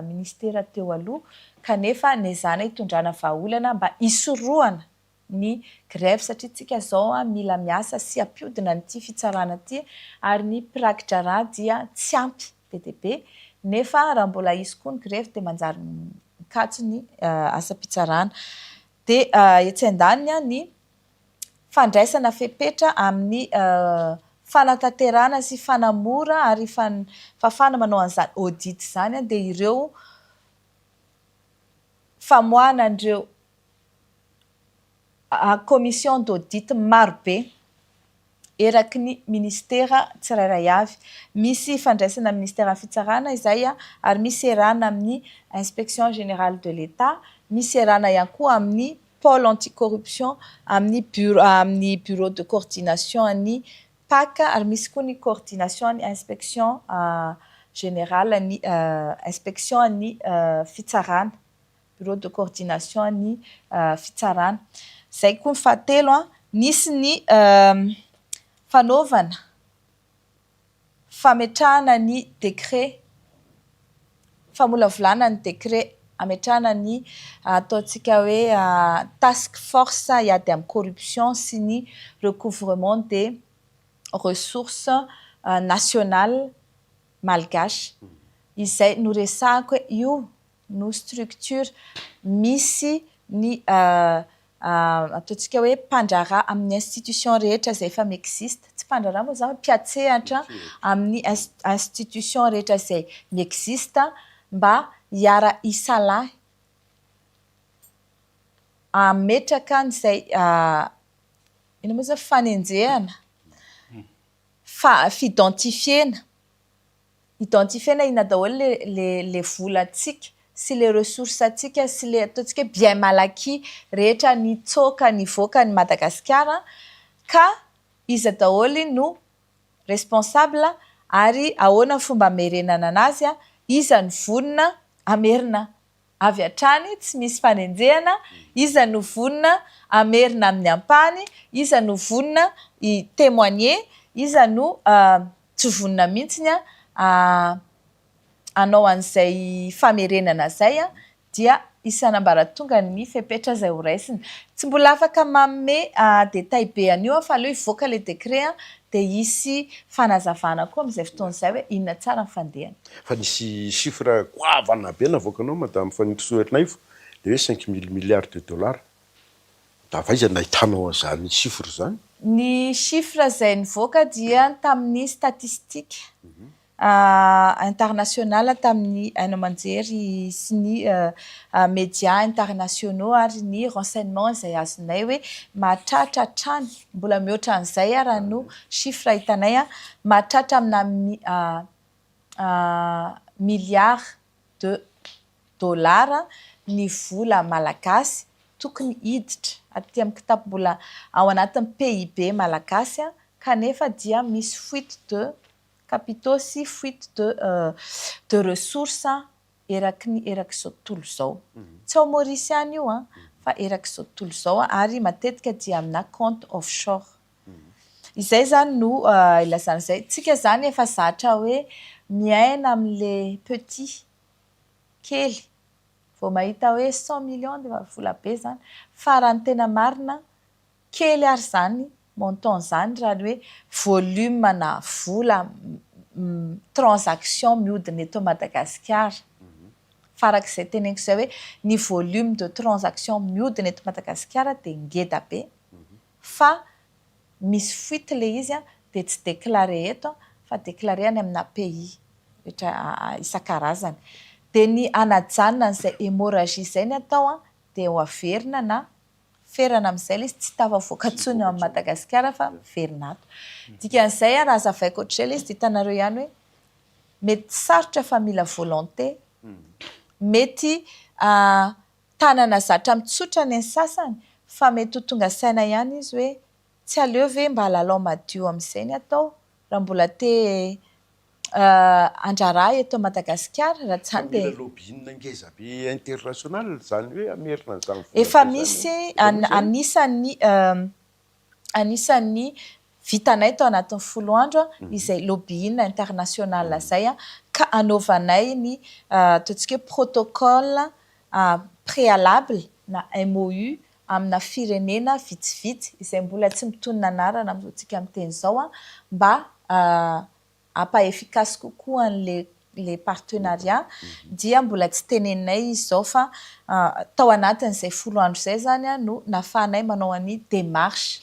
ministera teo aloha kanefa niezahana hitondrana vahaolana mba hisorohana ny grève satria tsika izao mila miasa sy ampiodina n'ity fitsarana ity ary ny mpirakitra raha dia tsy ampy be dia be nefa raha mbola hisy koa ny grève dia manjary mikatso ny asa-pitsarana. Dia etsy andaniny ny fandraisana fepetra amin'ny fanatanterana sy fanamora ary fafana manao an'izany audit izany dia ireo famoahana an'ireo commission d'audit marobe eraky ny ministera tsirairay avy. Misy fandraisana ministera fitsarana izay ary misy erana amin'ny inspection générale de l'État, misy erana ihany koa amin'ny pôle anticorruption, amin'ny bureau de coordination ny PAC ary misy koa ny coordination ny inspection générale ny inspection ny fitsarana, bureau de coordination ny fitsarana. Zay koa ny fahatelo nisy ny fanaovana fametrahana ny décret famolavolana ny décret ametrahana ny ataontsika hoe task force hiady amin'ny corruption sy ny recouvrement des ressources nationales malgaches izay noresahako hoe io no structure misy ny ataontsika hoe mpandraharaha amin'ny institution rehetra izay efa miexiste, tsy mpandraharaha moa izany mpiatsehatra amin'ny institution rehetra izay miexiste mba hiara isalahy ametraka n'izay ina moa izany fanenjehana fidentifiena ina daholo le volantsika sy le ressources atsika sy le ataontsika bien malaky rehetra nitsoaka nivoaka ny Madagasikara ka iza daholo no responsable ary ahoana fomba amerenana anazy iza ny vonona amerina avy hatrany tsy misy fanenjehana, iza no vonona amerina amin'ny ampany, iza no vonona i témoigner, iza no tsy vonona mihitsiny anao an'izay famerenana zay dia isan'ambaratonga ny fepetra zay ho raisiny tsy mbola afaka manome détail be anio fa aleo ivoaka le décret de hisy fanazavana koa am'izay fotoan'izay hoe inona tsara ny fandehany fa nisy chiffre goavana be navoakanao madame Fanitosoerinaivo de hoe 5 000 milliards de dollars da vaiza nahitanao an'izany chiffre zany ny chiffre zay nivoaka dia tamin'ny statistique international tamin'ny haino aman-jery sy ny média internationaux ary ny renseignement izay azonay hoe mahatratra hatrany mbola mihoatra an'izay raha no chiffre hitanay mahatratra amina milliard de dollars ny vola malagasy tokony hiditra aty amin'ny kitapo-bola ao anatin'ny PIB malagasy kanefa dia misy fuite de capitaux sy fuite de ressources eraky izao tontolo izao tsy ao Maurice ihany io fa eraky izao tontolo izao ary matetika dia amina compte offshore izay zany no ilazana izay tsika zany efa zatra hoe miaina amin'le petit kely vao mahita hoe 100 millions de vola be zany fa raha ny tena marina kely ary zany montant zany raha hoe volume na vola transaction mihodina eto Madagasikara farak'izay teneniko izay hoe ny volume de transaction mihodina eto Madagasikara de ngeda be fa misy fuite le izy de tsy déclaré eto fa déclaré any amina pays rehetra isan-karazany de ny anajanona an'izay hémorragie zay ny atao de ho averina na ferana amin'izay le izy tsy tafavoaka tsony ao amin'ny Madagasikara fa verina ato dikan'izay raha azavaiko ohatr'izay le izy de hitanareo ihany hoe mety sarotra fa mila volonté mety tanana zatra mitsotra ny sasany fa mety ho tonga saina ihany izy hoe tsy aleo ve mba halalao madio amin'izay ny atao raha mbola te andrara eto Madagasikara raha tsy hany de lobbying ngeza be international zany hoe amerina zany efa misy anisan'ny vitanay tao anatin'ny 10 andro izay lobbying international zay ka anaovanay ny ataontsika protocole préalable na MOU amina firenena vitsivitsy izay mbola tsy mitonona anarana amintsika amin'ny teny zao mba apa-efficace kokoa an'le partenariat dia mbola tsy teneninay izy zao fa tao anatin'izay 10 andro zay zany no nafahanay manao any démarche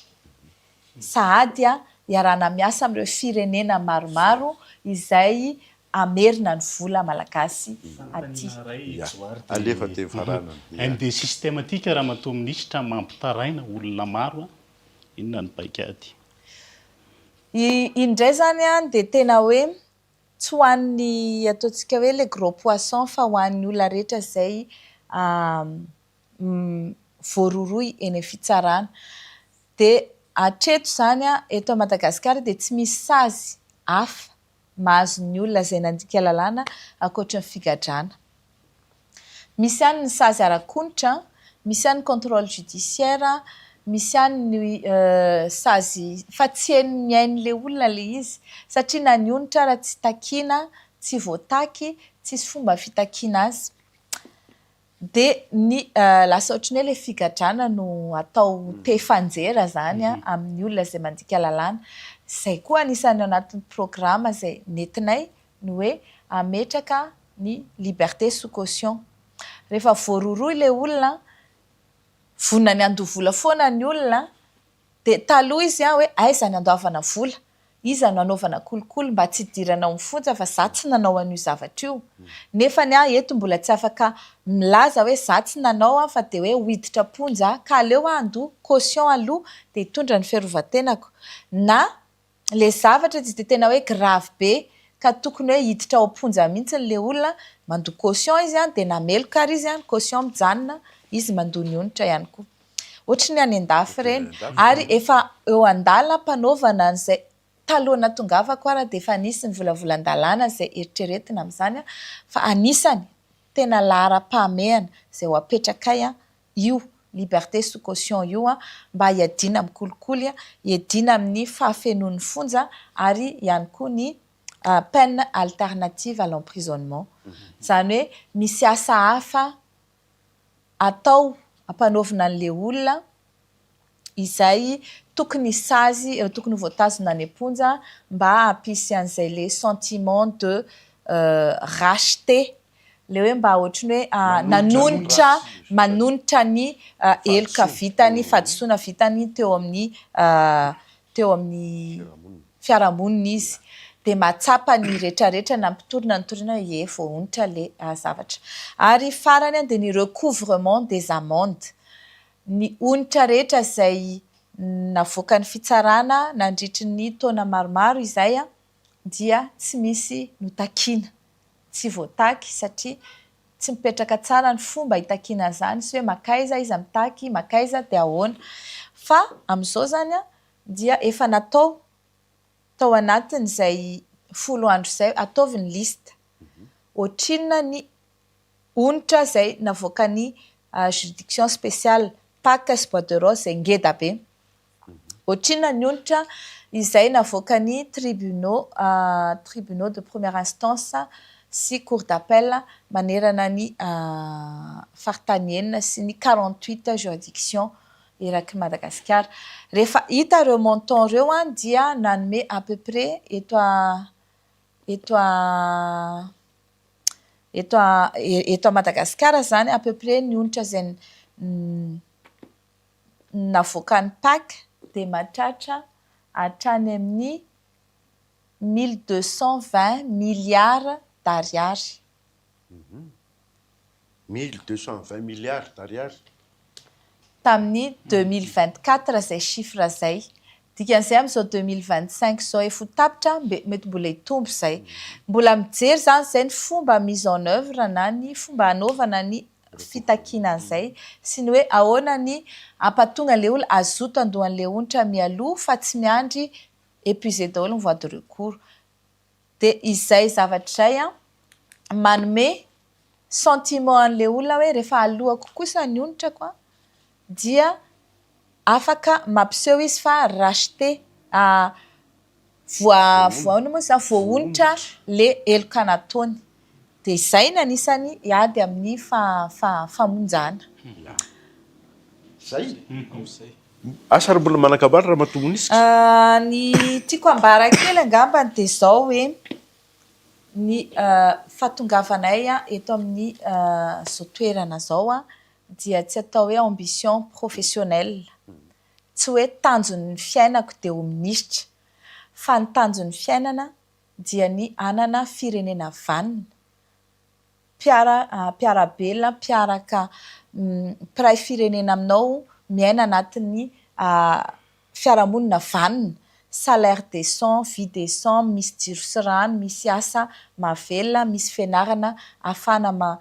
sahady iarana miasa amin'ireo firenena maromaro izay amerina ny vola malagasy aty alefa de farana de systématique raha mato ministre mampitaraina olona maro inona ny paikady indray zany de tena hoe tsy ho an'ny ataontsika hoe le gros poisson fa ho an'ny olona rehetra zay voaroroy eny fitsarana de atreto zany eto Madagasikara de tsy misy sazy hafa mahazo ny olona zay nandika lalàna ankoatran'ny figadrana misy ihany ny sazy arakonitra misy ihany contrôle judiciaire misy ihany ny sazy fa tsy hainy miain'le olona le izy satria na ny onitra raha tsy takiana tsy voataky tsisy fomba fitakiana azy de ny lasa ohatrany hoe le figadrana no atao tefanjera zany amin'ny olona zay mandika lalàna zay koa anisany anatin'ny programme zay nentinay ny hoe ametraka ny liberté sous caution rehefa voaroroy le olona vonona ny andovola foana ny olona de taloha izy hoe aiza ny andoavana vola iza no anaovana kolikoly mba tsy hidiranao mifonja fa za tsy nanao an'io zavatra io nefa ny eto mbola tsy afaka milaza hoe za tsy nanao fa de hoe hoiditra ponja ka aleo ando caution aloha de hitondra ny fiarovatenako na le zavatra tsy de tena hoe grave be ka tokony hoe hiditra ao ponja mihitsy le olona mando caution izy de nameloka ary izy caution mijanona izy mandony onitra ihany koa ohatrany any an-dafy reny ary efa eo andala mpanaovana an'izay taloha tongavako ara de efa nisy ny volavolan-dalàna zay eritreretina amin'izany fa anisany tena lahara-pahamehana zay ho apetrakay io liberté sous caution io mba hiadina amin'ny kolikoly hiadina amin'ny fahafenon'ny fonja ary ihany koa ny peine alternative à l'emprisonnement zany hoe misy asa hafa atao ampanaovina an'le olona izay tokony sazy tokony voatazona ny amponja mba hampisy an'izay le sentiment de racheté le hoe mba ohatrany hoe manonitra ny eloka vitany fahadisoana vitany teo amin'ny fiarahamonina izy de matsapa ny rehetrarehetra nampitorina hoe voaonitra le zavatra ary farany de ny recouvrement des amendes ny onitra rehetra izay navoaka ny fitsarana nandritry ny taona maromaro izay dia tsy misy notakiana tsy voataky satria tsy mipetraka tsara ny fomba hitakiana zany sy hoe makaiza izy mitaky makaiza de ahoana fa amin'izao zany dia efa natao tao anatiny izay 10 andro izay ataovy ny lista ohatrinona ny onitra izay navoaka ny juridiction spéciale Pacas Bois de Rose zay ngeda be ohatrinona ny onitra izay navoaka ny tribunaux de première instance sy cour d'appel manerana ny faritany enina sy ny 48 juridiction eraky Madagasikara rehefa hita ireo montant reo dia nanome à peu près eto à Madagasikara zany à peu près ny onitra zay navoaka ny PAC de mahatratra hatrany amin'ny 1220 milliards d'ariary. 1220 milliards d'ariary tamin'ny 2024 zay chiffre zay dikan'izay amin'izao 2025 zao efa tapitra mety mbola hitombo zay mbola mijery zany zay ny fomba mise en œuvre na ny fomba hanaovana ny fitakianan'izay sy ny hoe ahoana ny ampatonga le olona azoto andohan'le onitra mialoha fa tsy miandry épuisé daholo ny voie de recours de izay zavatra izay manome sentiment an'le olona hoe rehefa alohako kosa ny onitra dia afaka mampiseho izy fa racheté voaonitra le eloka nataony de izay ny anisany hiady amin'ny famonjana zay asa mbola manakambary raha matombonisika ny tiako ambara kely angambany de zao hoe ny fahatongavanay eto amin'ny zao toerana zao dia tsy atao hoe ambition professionnelle tsy hoe tanjon'ny fiainako de ho minisitra fa ny tanjon'ny fiainana dia ny anana firenena vanina mpiarabelona mpiaraka mpiray firenena aminao miaina anatin'ny fiarahamonina vanina salaire décent, vie décent, misy jiro sy rano, misy asa mahavelona, misy fianarana ahafahana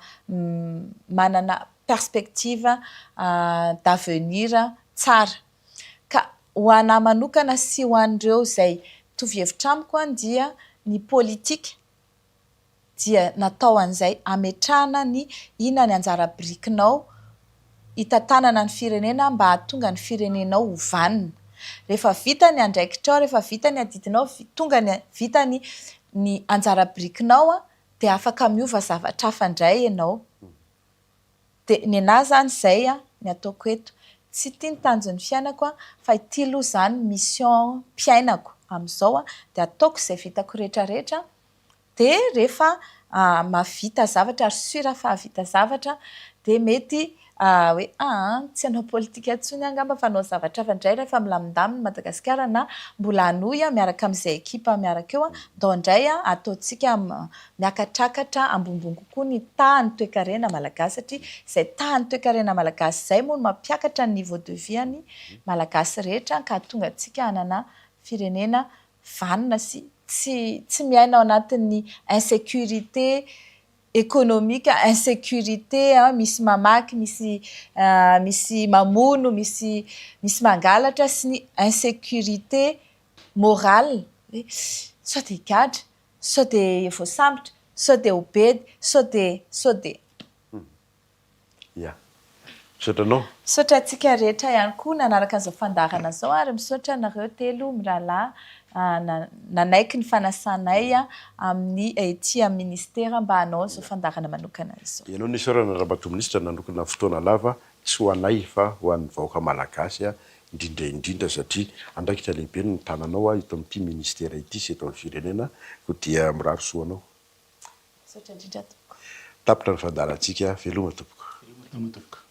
manana perspective d'avenir tsara ka ho anahy manokana sy ho an'ireo izay tovy hevitra amiko dia ny politika dia natao an'izay ametrahana ny inona ny anjara birikinao hitantanana ny firenena mba hahatonga ny firenenao ho vanina rehefa vita ny andraikitrao rehefa vita ny adidinao tonga ny vita ny anjara birikinao de afaka miova zavatra hafa indray ianao de ny anahy zany izay ny ataoko eto tsy tia ny tanjon'ny fiainako fa ity aloha zany mission mpiainako amin'izao de ataoko izay vitako rehetrarehetra de rehefa mahavita zavatra ary sura fa havita zavatra de mety hoe tsy hanao politika intsony angamba fa hanao zavatra hafa indray rehefa milamindamina Madagasikara na mbola hanohy miaraka amin'izay ekipa miaraka eo ndao indray ataontsika miakatrakatra ambonimbony kokoa ny tahan'ny toe-karena malagasy satria izay tahan'ny toe-karena malagasy izay moa no mampiakatra ny niveau de vie any malagasy rehetra ka tonga antsika hanana firenena vanina sy tsy miaina ao anatin'ny insécurité économique, insécurité, misy mamaky, misy mamono, misy mangalatra sy ny insécurité morale. Sao de higadra, sao de voasambotra, sao de ho bedy, sao de. Ya. Sotranao. Misaotra antsika rehetra ihany koa nanaraka an'izao fandarana zao ary misaotra nareo telo mirahalahy nanaiky ny fanasanay amin'ny ety amin'ny ministera mba hanao zao fandarana manokana izao. Ianao nisorana Ramatoa Minisitra nanokana fotoana lava tsy ho anay fa ho an'ny vahoaka malagasy indrindra satria andraikitra lehibe ny tananao ito amin'ity ministera ity sy eto amin'ny firenena ko dia mirary soanao. Misaotra indrindra tompoko. Tapitra ny fandarantsika veloma tompoko. Veloma tompoko.